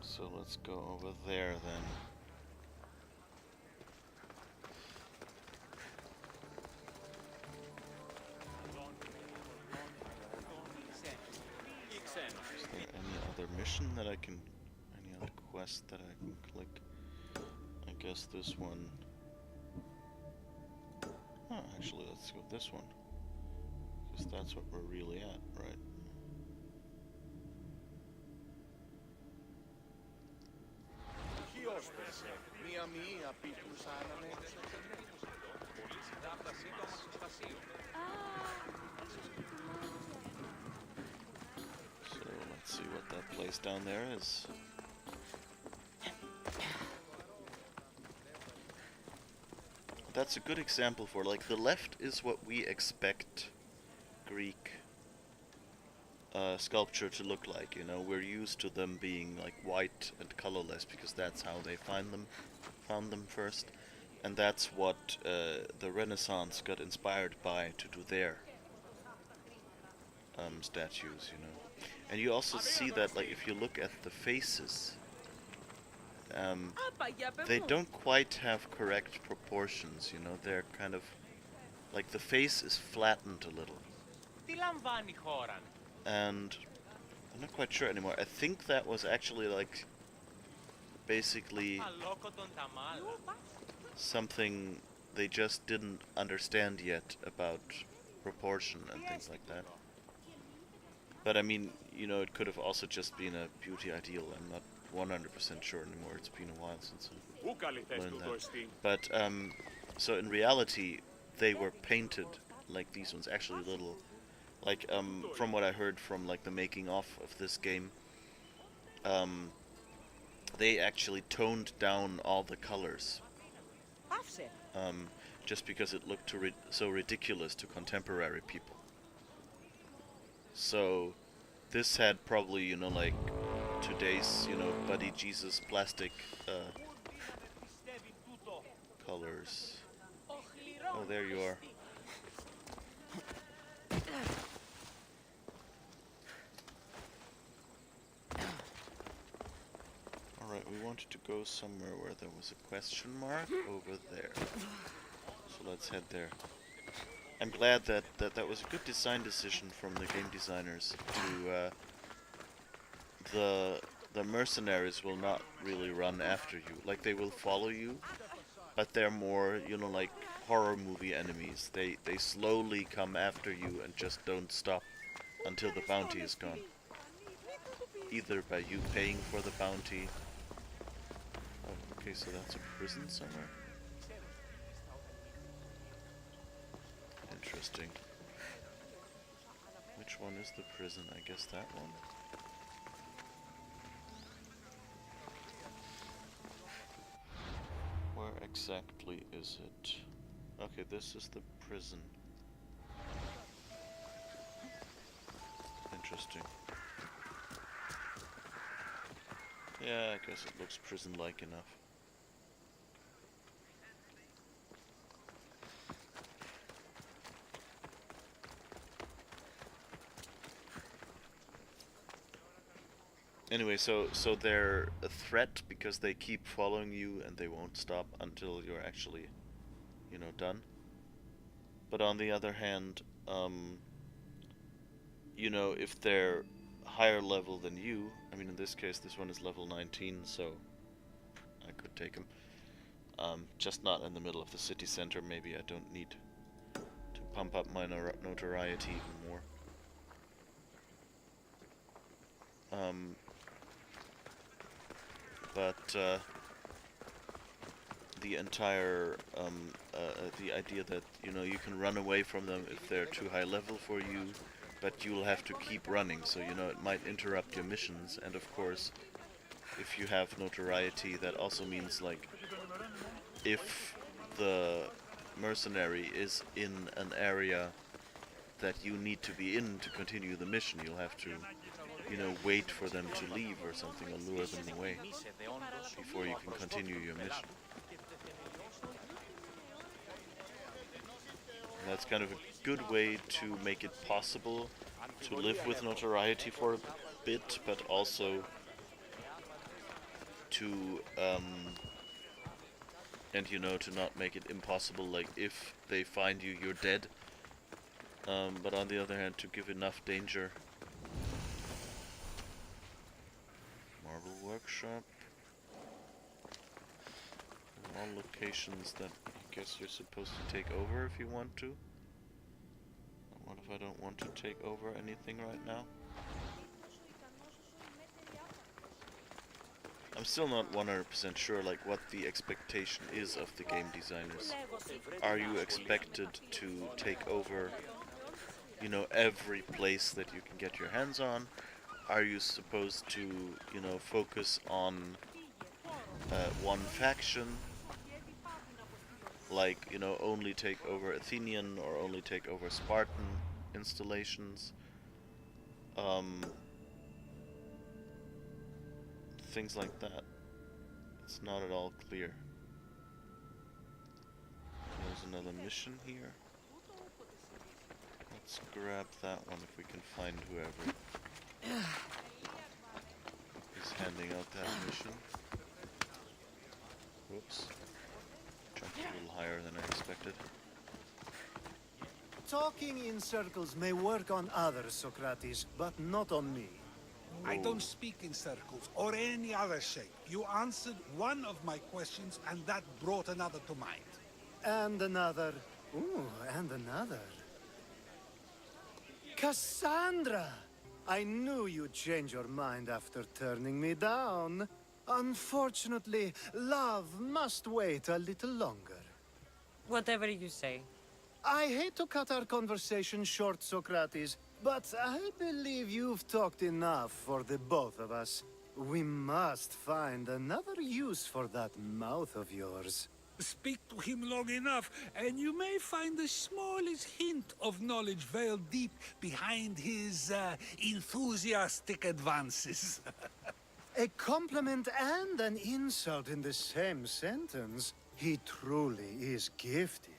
So let's go over there then. Is there any other mission that I can, any other quest that I can click? I guess this one. Oh, actually let's go with this one. Because that's what we're really at, right? So let's see what that place down there is. that's a good example for, like, the left is what we expect Greek sculpture to look like, you know. We're used to them being like white and colorless because that's how they found them first, and that's what the Renaissance got inspired by to do their statues, you know. And you also see that, like, if you look at the faces, they don't quite have correct proportions, you know. They're kind of like, the face is flattened a little, and I'm not quite sure anymore. I think that was actually, like, basically something they just didn't understand yet about proportion and things like that. But I mean, you know, it could have also just been a beauty ideal. I'm not 100% sure anymore. It's been a while since I learned that. But so in reality, they were painted like these ones, actually little. Like, from what I heard from, like, the making of this game, they actually toned down all the colors, just because it looked so ridiculous to contemporary people. So this had probably, you know, like, today's, you know, Buddy Jesus plastic colors. Oh, there you are. Alright, we wanted to go somewhere where there was a question mark over there. So let's head there. I'm glad that was a good design decision from the game designers to the mercenaries will not really run after you. Like, they will follow you, but they're more, you know, like horror movie enemies. They slowly come after you and just don't stop until the bounty is gone. Either by you paying for the bounty. Oh, okay, so that's a prison somewhere? Interesting. Which one is the prison? I guess that one. Where exactly is it? Okay, this is the prison. Interesting. Yeah, I guess it looks prison-like enough. Anyway, so they're a threat because they keep following you and they won't stop until you're actually, you know, done. But on the other hand, you know, if they're higher level than you, I mean, in this case, this one is level 19, so I could take him. Just not in the middle of the city center. Maybe I don't need to pump up my notoriety even more. But the entire the idea that, you know, you can run away from them if they're too high level for you, but you'll have to keep running, so, you know, it might interrupt your missions. And of course, if you have notoriety, that also means, like, if the mercenary is in an area that you need to be in to continue the mission, you'll have to, you know, wait for them to leave or something, or lure them away before you can continue your mission. And that's kind of a good way to make it possible to live with notoriety for a bit, but also to and, you know, to not make it impossible. Like, if they find you, you're dead. But on the other hand, to give enough danger. Marble workshop. All locations that I guess you're supposed to take over if you want to. What if I don't want to take over anything right now? I'm still not 100% sure, like, what the expectation is of the game designers. Are you expected to take over, you know, every place that you can get your hands on? Are you supposed to, you know, focus on one faction? like, you know, only take over Athenian or only take over Spartan installations. Things like that. It's not at all clear. There's another mission here. Let's grab that one if we can find whoever is handing out that mission. Whoops. Jumped a little higher than I expected. Talking in circles may work on others, Socrates, but not on me. I don't speak in circles or any other shape. You answered one of my questions, and that brought another to mind. And another. Ooh, and another. Cassandra! I knew you'd change your mind after turning me down. Unfortunately, love must wait a little longer. Whatever you say. I hate to cut our conversation short, Socrates, but I believe you've talked enough for the both of us. We must find another use for that mouth of yours. Speak to him long enough, and you may find the smallest hint of knowledge veiled deep behind his enthusiastic advances. A compliment and an insult in the same sentence. He truly is gifted.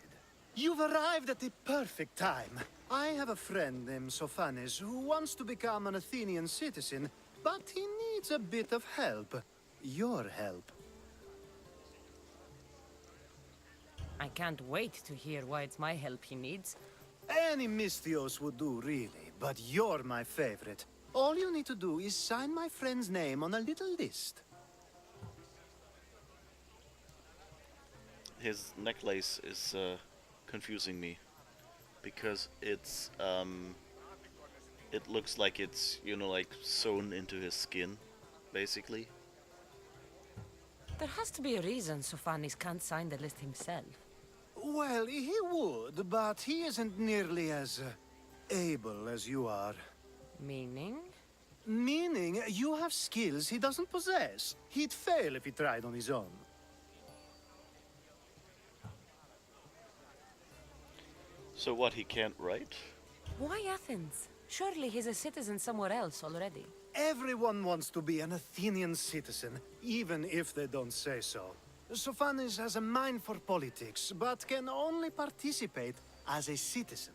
You've arrived at the perfect time. I have a friend named Sophanes who wants to become an Athenian citizen, but he needs a bit of help. Your help. I can't wait to hear why it's my help he needs. Any Misthios would do, really, but you're my favorite. All you need to do is sign my friend's name on a little list. His necklace is confusing me because it's it looks like it's, you know, like sewn into his skin, basically. There has to be a reason Sophanes can't sign the list himself. Well, he would, but he isn't nearly as able as you are. Meaning? Meaning, you have skills he doesn't possess. He'd fail if he tried on his own. So what, he can't write? Why Athens? Surely he's a citizen somewhere else already. Everyone wants to be an Athenian citizen, even if they don't say so. Sophanes has a mind for politics, but can only participate as a citizen.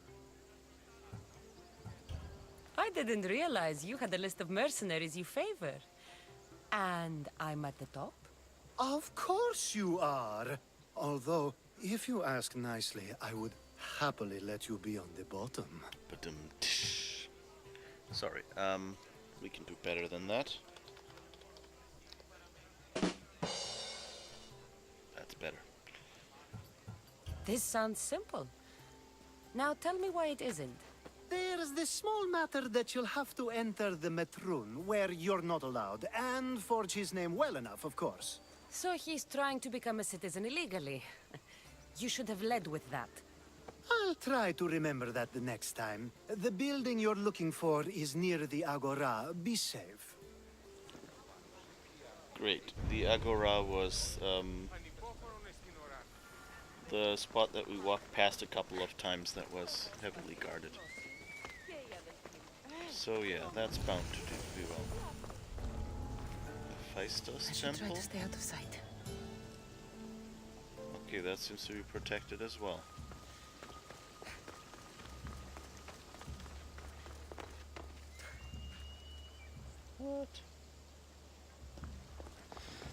I didn't realize you had a list of mercenaries you favor. And I'm at the top? Of course you are. Although, if you ask nicely, I would happily let you be on the bottom. But sorry, we can do better than that. That's better. This sounds simple. Now tell me why it isn't. There's the small matter that you'll have to enter the Metroon, where you're not allowed, and forge his name well enough, of course. So he's trying to become a citizen illegally. You should have led with that. I'll try to remember that the next time. The building you're looking for is near the Agora. Be safe. Great. The Agora was the spot that we walked past a couple of times that was heavily guarded. So yeah, that's bound to be well. Hephaestus I should try Temple? to stay out of sight. Okay, that seems to be protected as well. What?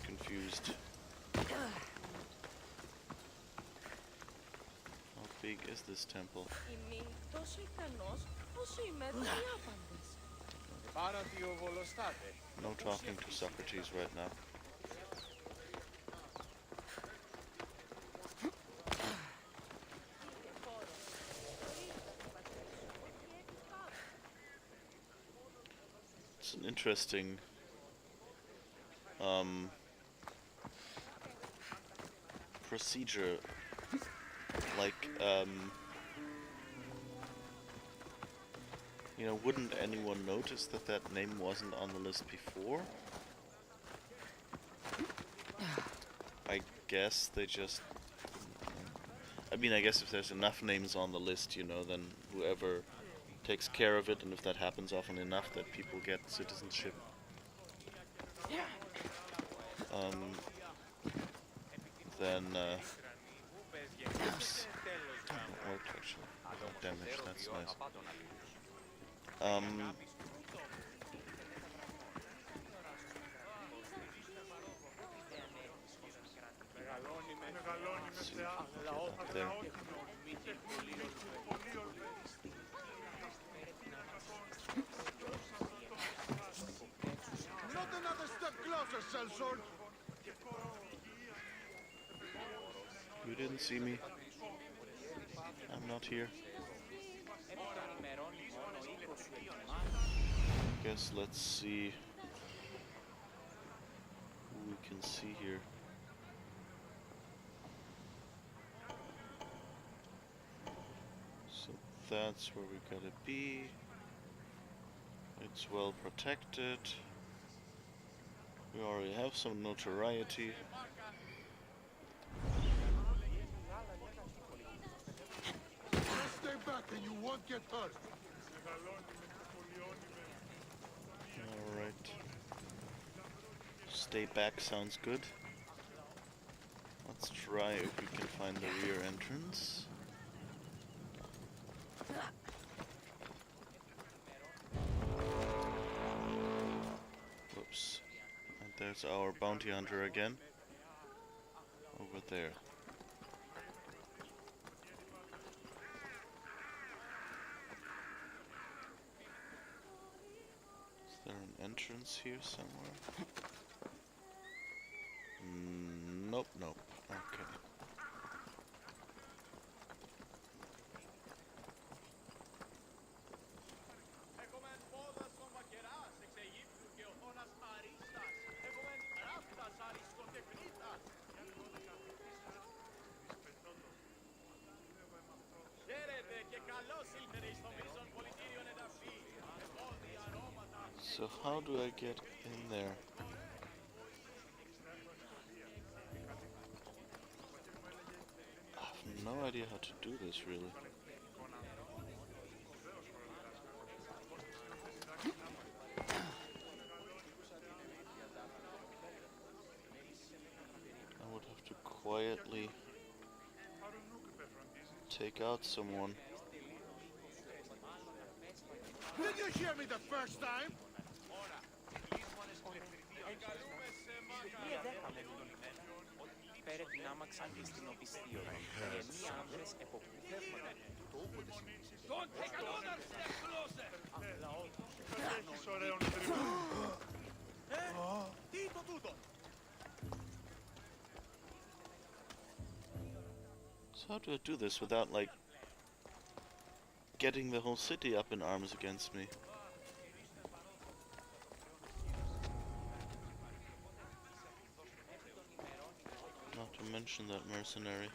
Confused. How big is this temple? No talking to Socrates right now. It's an interesting procedure, like you know, wouldn't anyone notice that that name wasn't on the list before? I guess they just mean, I guess if there's enough names on the list, you know, then whoever takes care of it, and if that happens often enough, that people get citizenship. Then, oops. That worked, actually. Without damage, that's nice. Let's see if we can get up there. Not another step closer, sellsword. You didn't see me. I'm not here. Guess let's see who we can see here. So that's where we gotta be. It's well protected. We already have some notoriety. Just stay back and you won't get hurt. Alright. Stay back sounds good. Let's try if we can find the rear entrance. Whoops. And there's our bounty hunter again. Over there. Is there an entrance here somewhere? Nope, nope. Okay. So how do I get in there? I have no idea how to do this really. I would have to quietly take out someone. Did you hear me the first time? Don't take another step closer! Dito tutto! So how do I do this without, like, getting the whole city up in arms against me? Not to mention that mercenary.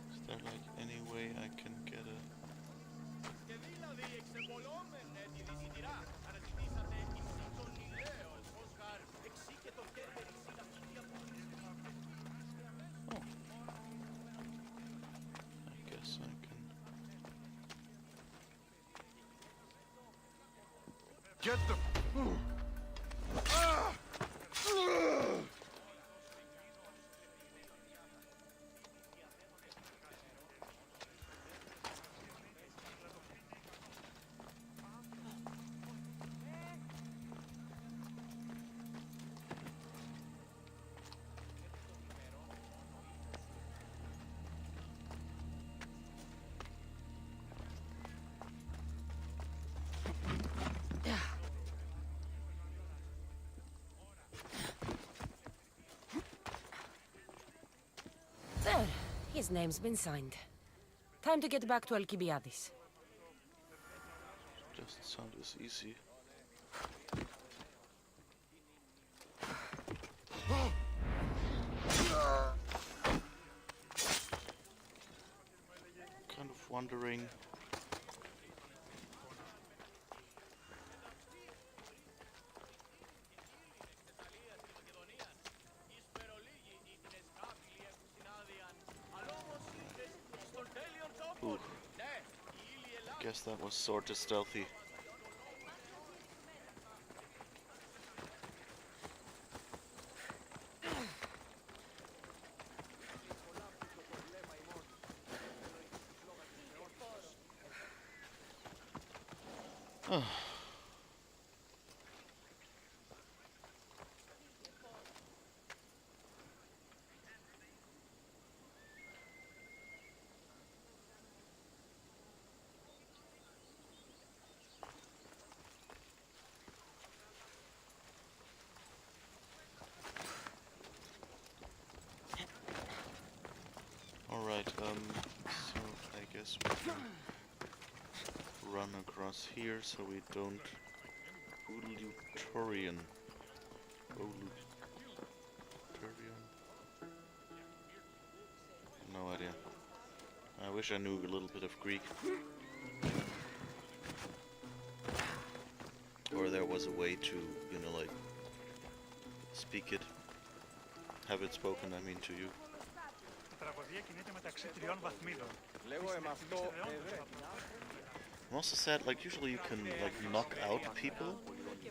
Is there like any way I can get a... Oh. I guess I can... Get them. There. His name's been signed. Time to get back to Alcibiades. Doesn't sound as easy. wondering. Ooh. Guess that was sort of stealthy. Alright, so I guess we can run across here so we don't Ulutorian. No idea. I wish I knew a little bit of Greek. Or there was a way to, you know, like, speak it. Have it spoken, I mean, to you. I'm also sad, like, usually you can, like, knock out people,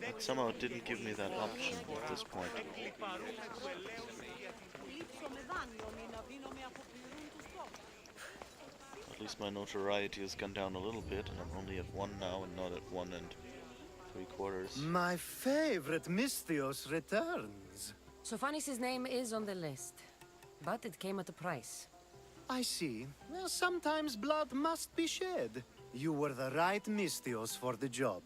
but somehow it didn't give me that option at this point. At least my notoriety has gone down a little bit, and I'm only at 1 now and not at 1 3/4. My favorite Misthios returns. Sophanis' name is on the list, but it came at a price. I see. Well, sometimes blood must be shed. You were the right Misthios for the job.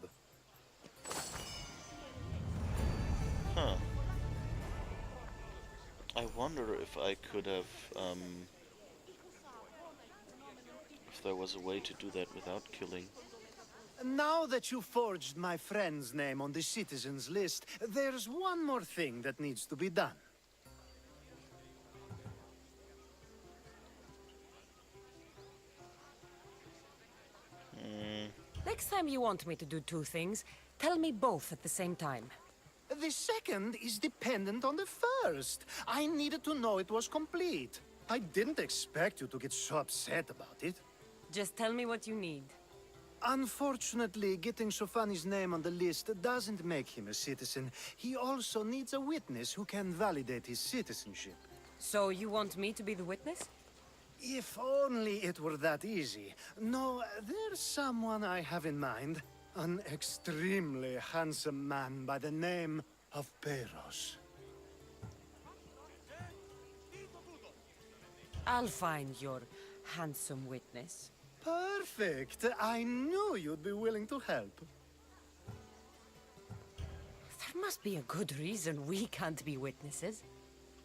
Huh. I wonder if I could have, if there was a way to do that without killing. Now that you forged my friend's name on the citizens list, there's one more thing that needs to be done. Next time you want me to do 2 things, tell me both at the same time. The second is dependent on the first. I needed to know it was complete. I didn't expect you to get so upset about it. Just tell me what you need. Unfortunately, getting Sofani's name on the list doesn't make him a citizen. He also needs a witness who can validate his citizenship. So you want me to be the witness? If only it were that easy. No, there's someone I have in mind. An extremely handsome man by the name of Peros. I'll find your handsome witness. Perfect. I knew you'd be willing to help. There must be a good reason we can't be witnesses.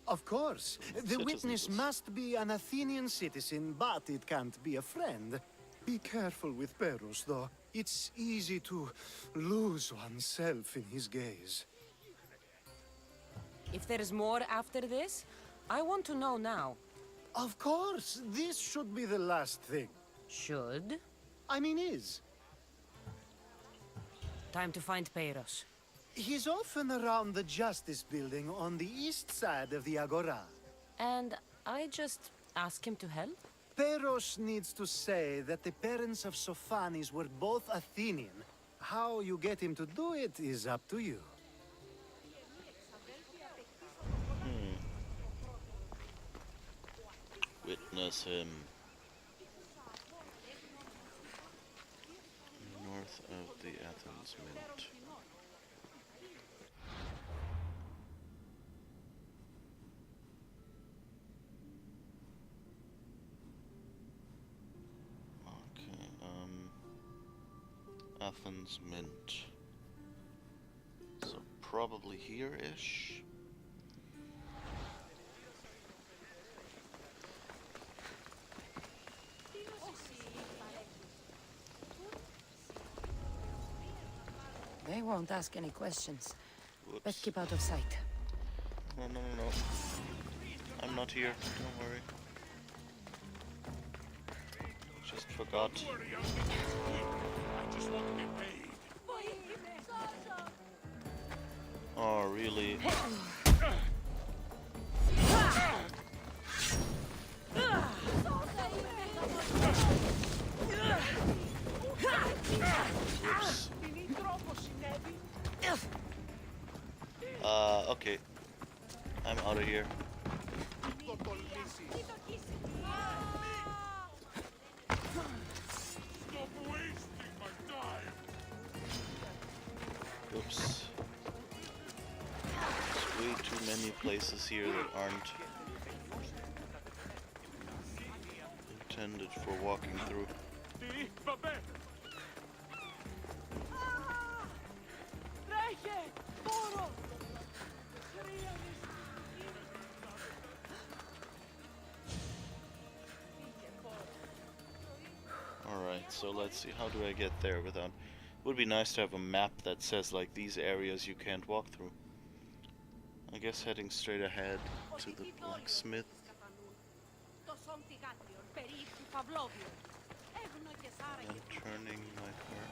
Of course. The witness Citizens. must be an Athenian citizen, but it can't be a friend. Be careful with Peros, though. It's easy to lose oneself in his gaze. If there's more after this, I want to know now. Of course. This should be the last thing. Should? I mean, is. Time to find Peros. He's often around the Justice Building on the east side of the Agora. And I just ask him to help? Peros needs to say that the parents of Sophanis were both Athenian. How you get him to do it is up to you. Witness him. North of the Athens Mint. Okay, Athens Mint. So probably here-ish. They won't ask any questions. Whoops. Best keep out of sight. No. I'm not here. Don't worry. Just forgot. I just want to get paid. Oh, really? Oops. Okay. I'm out of here. Oops. There's way too many places here that aren't intended for walking through. Alright, so let's see, how do I get there without... Would be nice to have a map that says like these areas you can't walk through. I guess heading straight ahead to the blacksmith. And turning my car.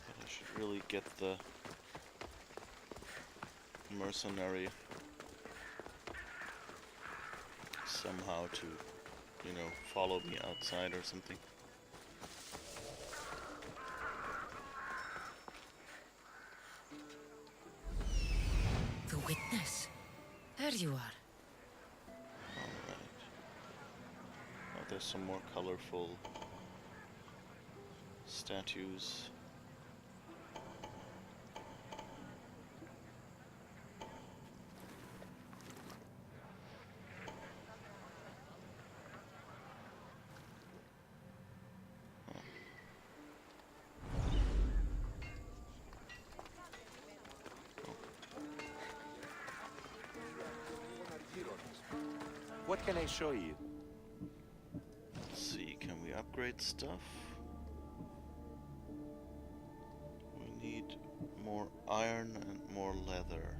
But I should really get the mercenary somehow to, you know, follow me outside or something. The witness. There you are. Alright. Oh, there's some more colorful statues. What can I show you? Let's see, can we upgrade stuff? We need more iron and more leather.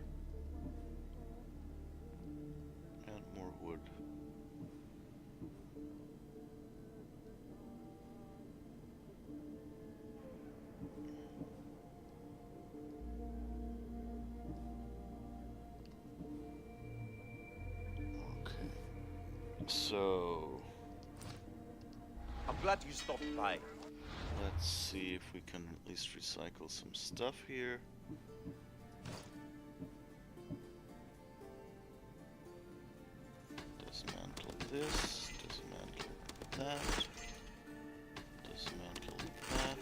And more wood. So, I'm glad you stopped by. let's see if we can at least recycle some stuff here. Dismantle this, dismantle that, dismantle that.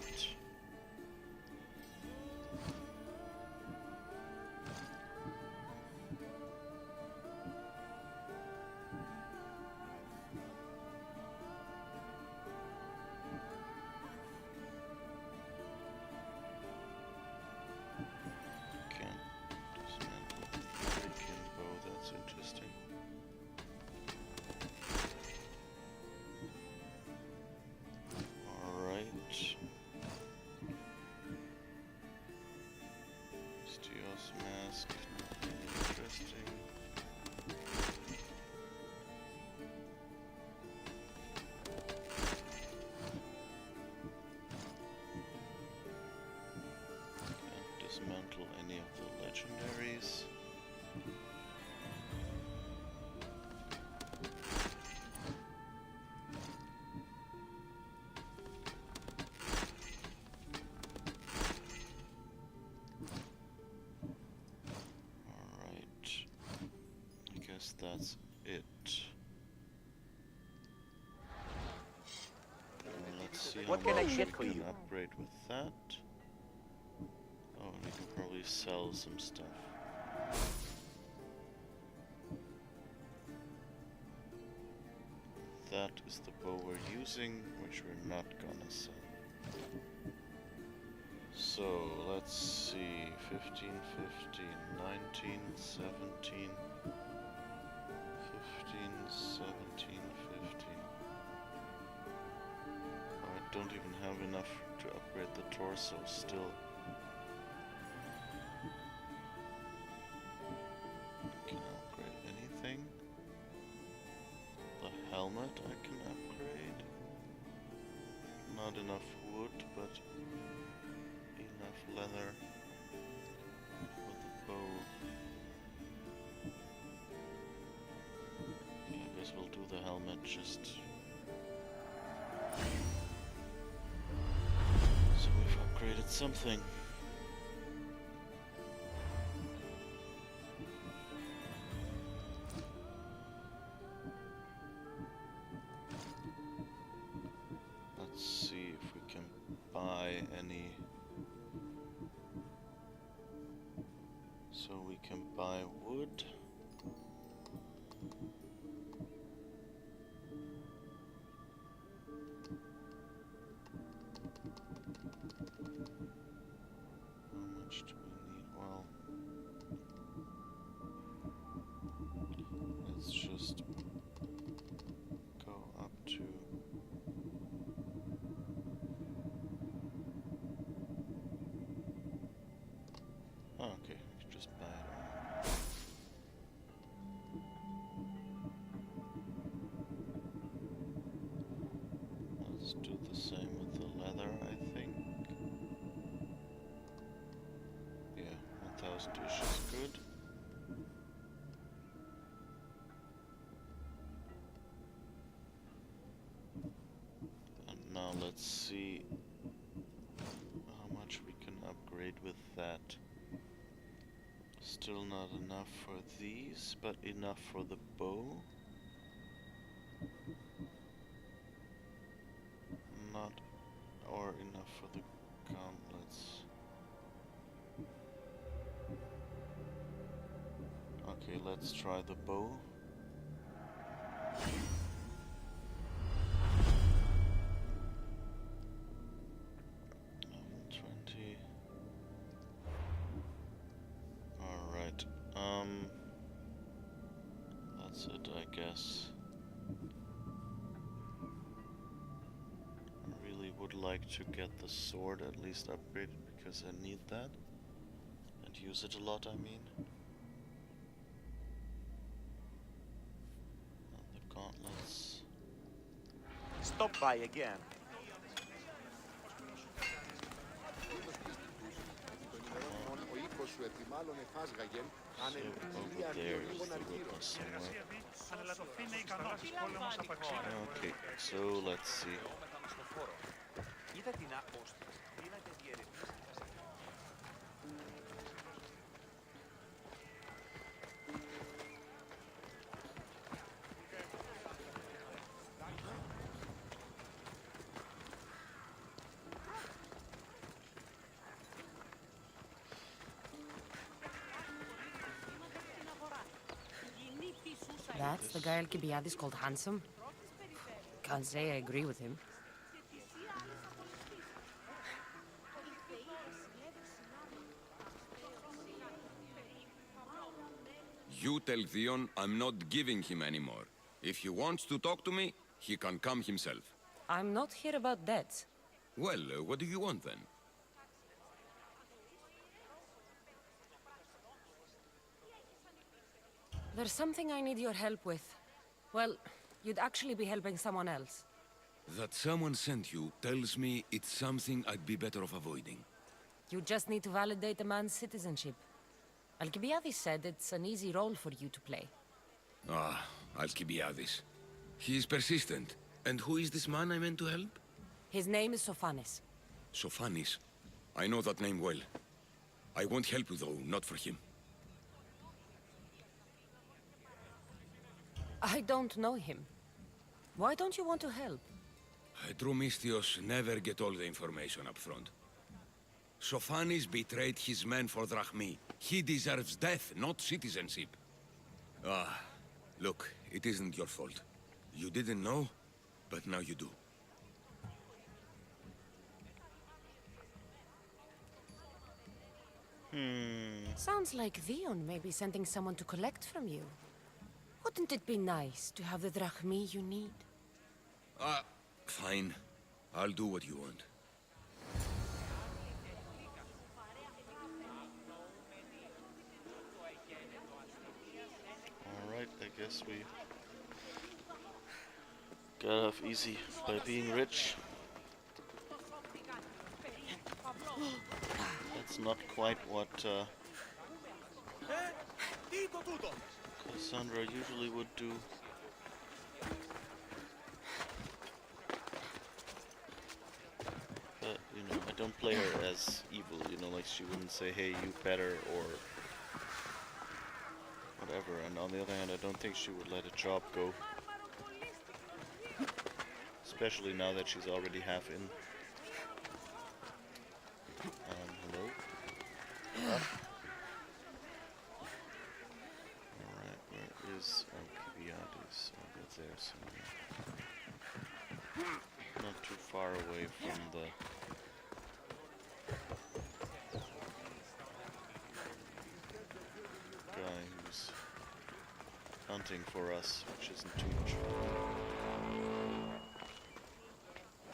Mask, nothing interesting. Can't dismantle any of the legendaries. That's it. Let's see how What can I much get we for can you? upgrade with that. Oh, and we can probably sell some stuff. That is the bow we're using, which we're not gonna sell. So, let's see, 15, 15, 19, 17, 15, 17, 15. don't even have enough to upgrade the torso still. Can I upgrade anything? The helmet I can upgrade. Not enough wood, but enough leather for the bow. Okay, I guess we'll do the helmet just so we've upgraded something. Let's see if we can buy any. So we can buy wood. How much do we need? Well, let's just go up to okay, we can just buy it all. Let's do the same with the leather, I think. Yeah, 1000-ish is good. And now let's see how much we can upgrade with that. Still not enough for these, but enough for the bow. Not, or enough for the gauntlets. Okay, let's try the bow. Level 20. Alright, that's it, I guess. I really would like to get the sword at least upgraded because I need that. And use it a lot, I mean. And the gauntlets. Stop by again. Ο οίκος σου ετοιμάλωνε φάσγαγεν αν So ελπίδια over there is αρχαιολόγων the αργύρων. witness somewhere. Okay, so let's see. Είδα την άποσταση. Δύναται διερευνήσεις. That's the guy Alcibiades called handsome? Can't say I agree with him. You tell Theon I'm not giving him anymore. If he wants to talk to me, he can come himself. I'm not here about debts. Well, what do you want then? There's something I need your help with. Well, you'd actually be helping someone else. That someone sent you tells me it's something I'd be better off avoiding. You just need to validate a man's citizenship. Alcibiades said it's an easy role for you to play. Ah, Alcibiades. He is persistent. And who is this man I meant to help? His name is Sophanes. Sophanis. I know that name well. I want help though, not for him. I don't know him. Why don't you want to help? True Mystios never get all the information up front. Sophanis betrayed his men for Drachmi. He deserves death, not citizenship. Ah, look, it isn't your fault. You didn't know, but now you do. Sounds like Theon may be sending someone to collect from you. Wouldn't it be nice to have the drachmi you need? Fine. I'll do what you want. Alright, I guess we got off easy by being rich. That's not quite what Cassandra usually would do. But, you know, I don't play her as evil, you know, like she wouldn't say, hey, you better, or whatever. And on the other hand, I don't think she would let a job go. Especially now that she's already half in. Hello? Alright, where is Alcibiades? Over there somewhere. Not too far away from the guy who's hunting for us, which isn't too much fun.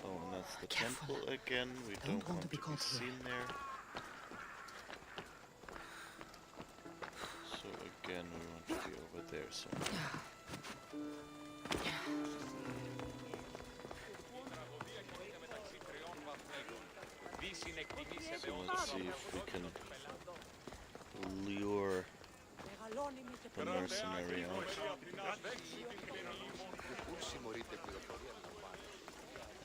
Oh, and that's the temple again. We don't want to be seen there. So again, we want to be over there somewhere. So let's see if we can lure the mercenary out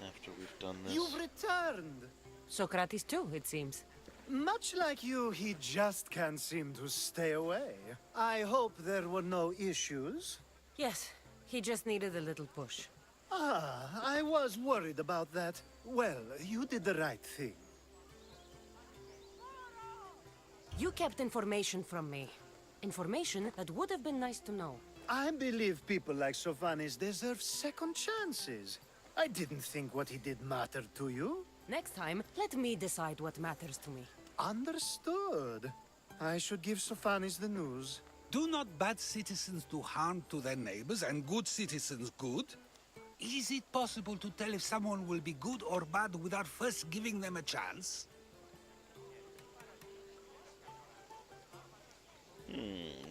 after we've done this. You've returned! Socrates too, it seems. Much like you, he just can't seem to stay away. I hope there were no issues. Yes, he just needed a little push. Ah, I was worried about that. Well, you did the right thing. You kept information from me. Information that would have been nice to know. I believe people like Sophanis deserve second chances. I didn't think what he did mattered to you. Next time, let me decide what matters to me. Understood. I should give Sophanis the news. Do not bad citizens do harm to their neighbors and good citizens good? Is it possible to tell if someone will be good or bad without first giving them a chance?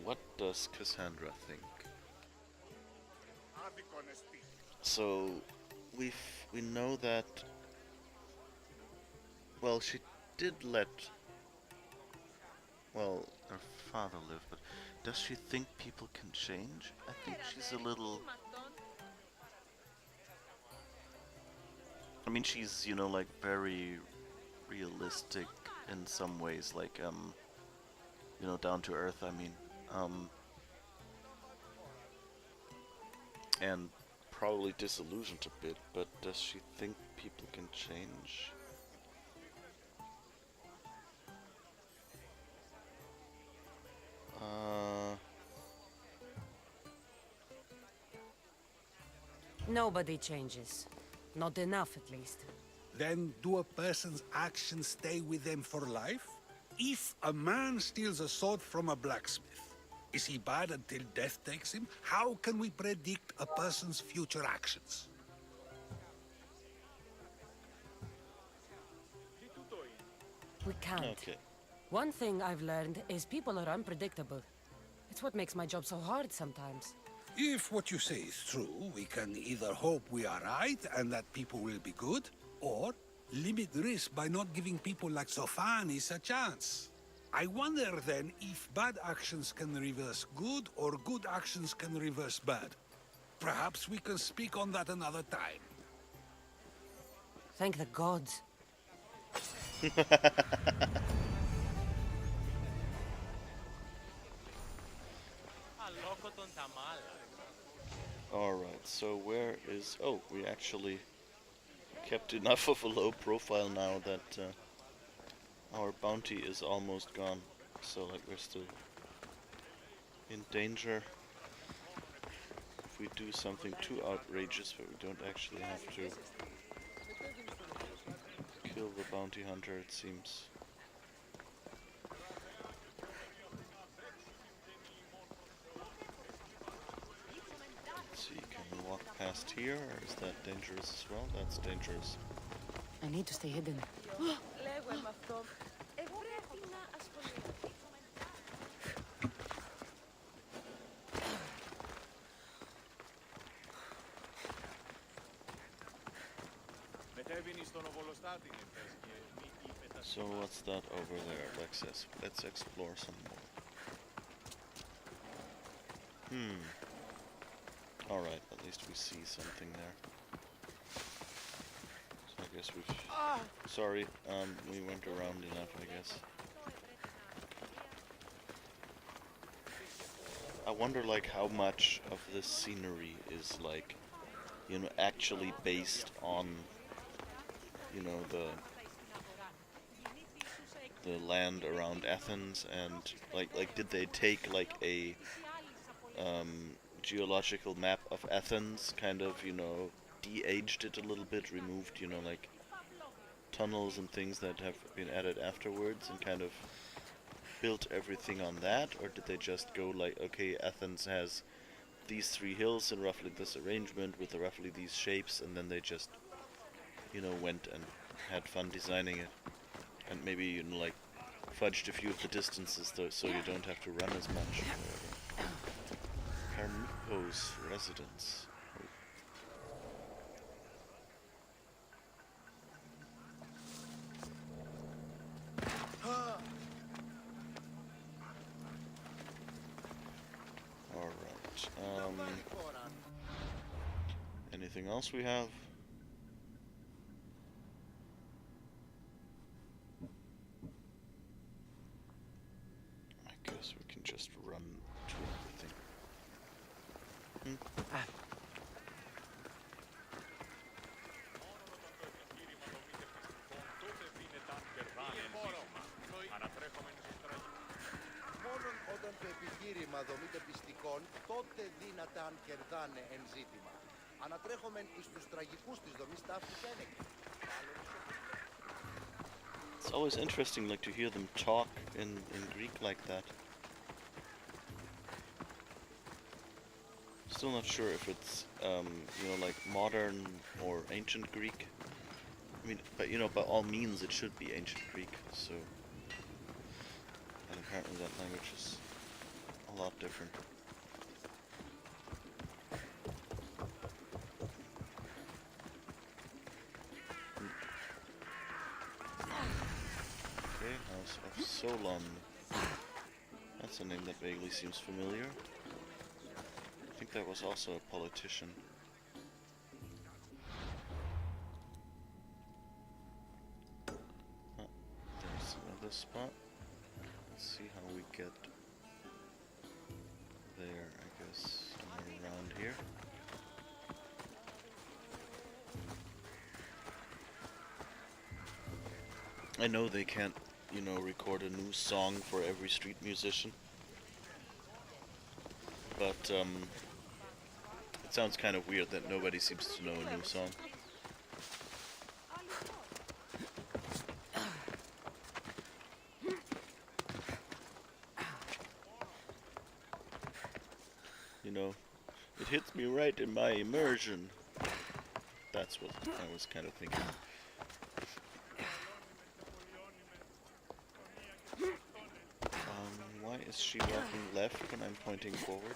What does Cassandra think? So, we know that... Well, she did let... Well, her father live, but does she think people can change? I think she's a little... I mean, she's, you know, like, very realistic in some ways, like, you know, down to earth, I mean. And probably disillusioned a bit, but does she think people can change? Nobody changes. Not enough, at least. Then do a person's actions stay with them for life? If a man steals a sword from a blacksmith, is he bad until death takes him? How can we predict a person's future actions? We can't. Okay. One thing I've learned is people are unpredictable. It's what makes my job so hard sometimes. If what you say is true, we can either hope we are right and that people will be good, or limit risk by not giving people like Sophanis a chance. I wonder then if bad actions can reverse good or good actions can reverse bad. Perhaps we can speak on that another time. Thank the gods. Alright, so where is... Oh, we actually kept enough of a low profile now that our bounty is almost gone. So, like, we're still in danger if we do something too outrageous, but we don't actually have to kill the bounty hunter, it seems. Let's see, can we walk past here, or is that dangerous as well? That's dangerous. I need to stay hidden. So what's that over there, Alexis? Let's explore some more. Alright, at least we see something there. So I guess we've... Sorry, we went around enough, I guess. I wonder, like, how much of this scenery is, like, you know, actually based on, you know, the land around Athens, and like did they take like a geological map of Athens, kind of, you know, de-aged it a little bit, removed, you know, like tunnels and things that have been added afterwards, and kind of built everything on that? Or did they just go like, okay, Athens has these 3 hills in roughly this arrangement with roughly these shapes, and then they just, you know, went and had fun designing it, and maybe, you know, like fudged a few of the distances though, so you don't have to run as much. Carnipo's residence. Alright, anything else we have? I guess we can just run to everything. Μόνον όταν το επιχείρημα δομείται πιστικών, τότε δυνατάν κερδάνε εν ζήτημα. Ανατρέχομεν εις τους τραγικούς της δομής ταύτης ένεκη. It's always interesting, like, to hear them talk in Greek like that. Still not sure if it's, you know, like modern or ancient Greek. I mean, but, you know, by all means it should be ancient Greek, so... And apparently that language is a lot different. Okay, House of Solon. That's a name that vaguely seems familiar. I think that was also a politician. There's another spot. Let's see how we get there, I guess, somewhere around here. I know they can't, you know, record a new song for every street musician. But, it sounds kind of weird that nobody seems to know a new song. You know, it hits me right in my immersion. That's what I was kind of thinking. Why is she walking left when I'm pointing forward?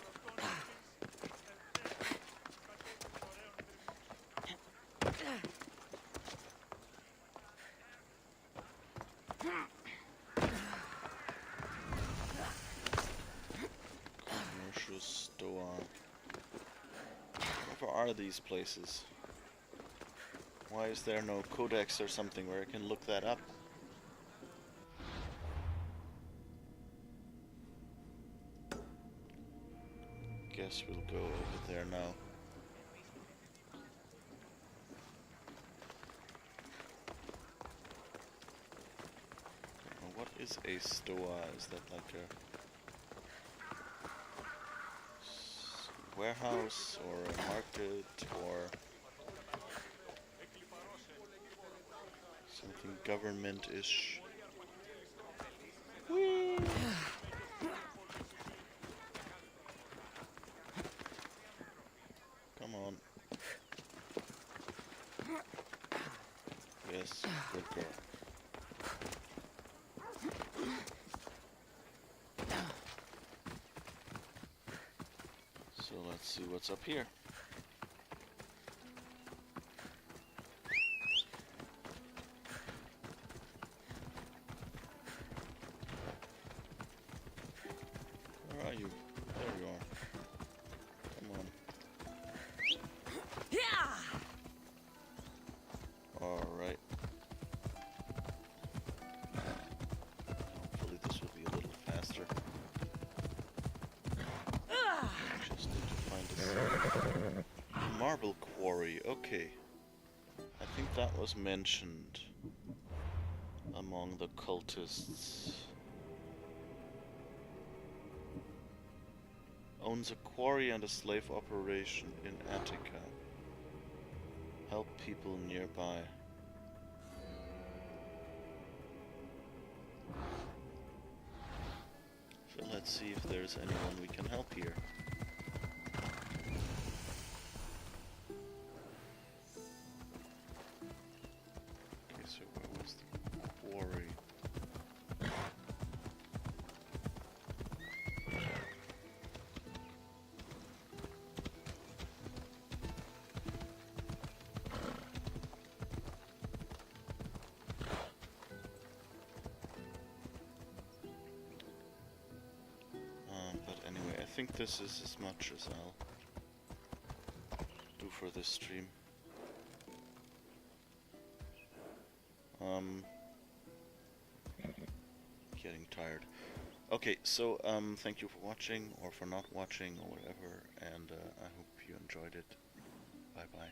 Commercial store. Where are these places? Why is there no codex or something where I can look that up? Guess we'll go over there now. What is a stoa? Is that like a warehouse or a market or something government-ish? Whee! Come on. Yes. So let's see what's up here. Where are you? There you are. Come on. Alright. Hopefully this will be a little faster. Just need to find a marble quarry. Okay. I think that was mentioned among the cultists. Owns a quarry and a slave operation in Attica. Help people nearby. So let's see if there's anyone we can help here. Okay, so where was the quarry? But anyway, I think this is as much as I'll do for this stream. Getting tired. Okay, so thank you for watching, or for not watching, or whatever, and I hope you enjoyed it. Bye bye.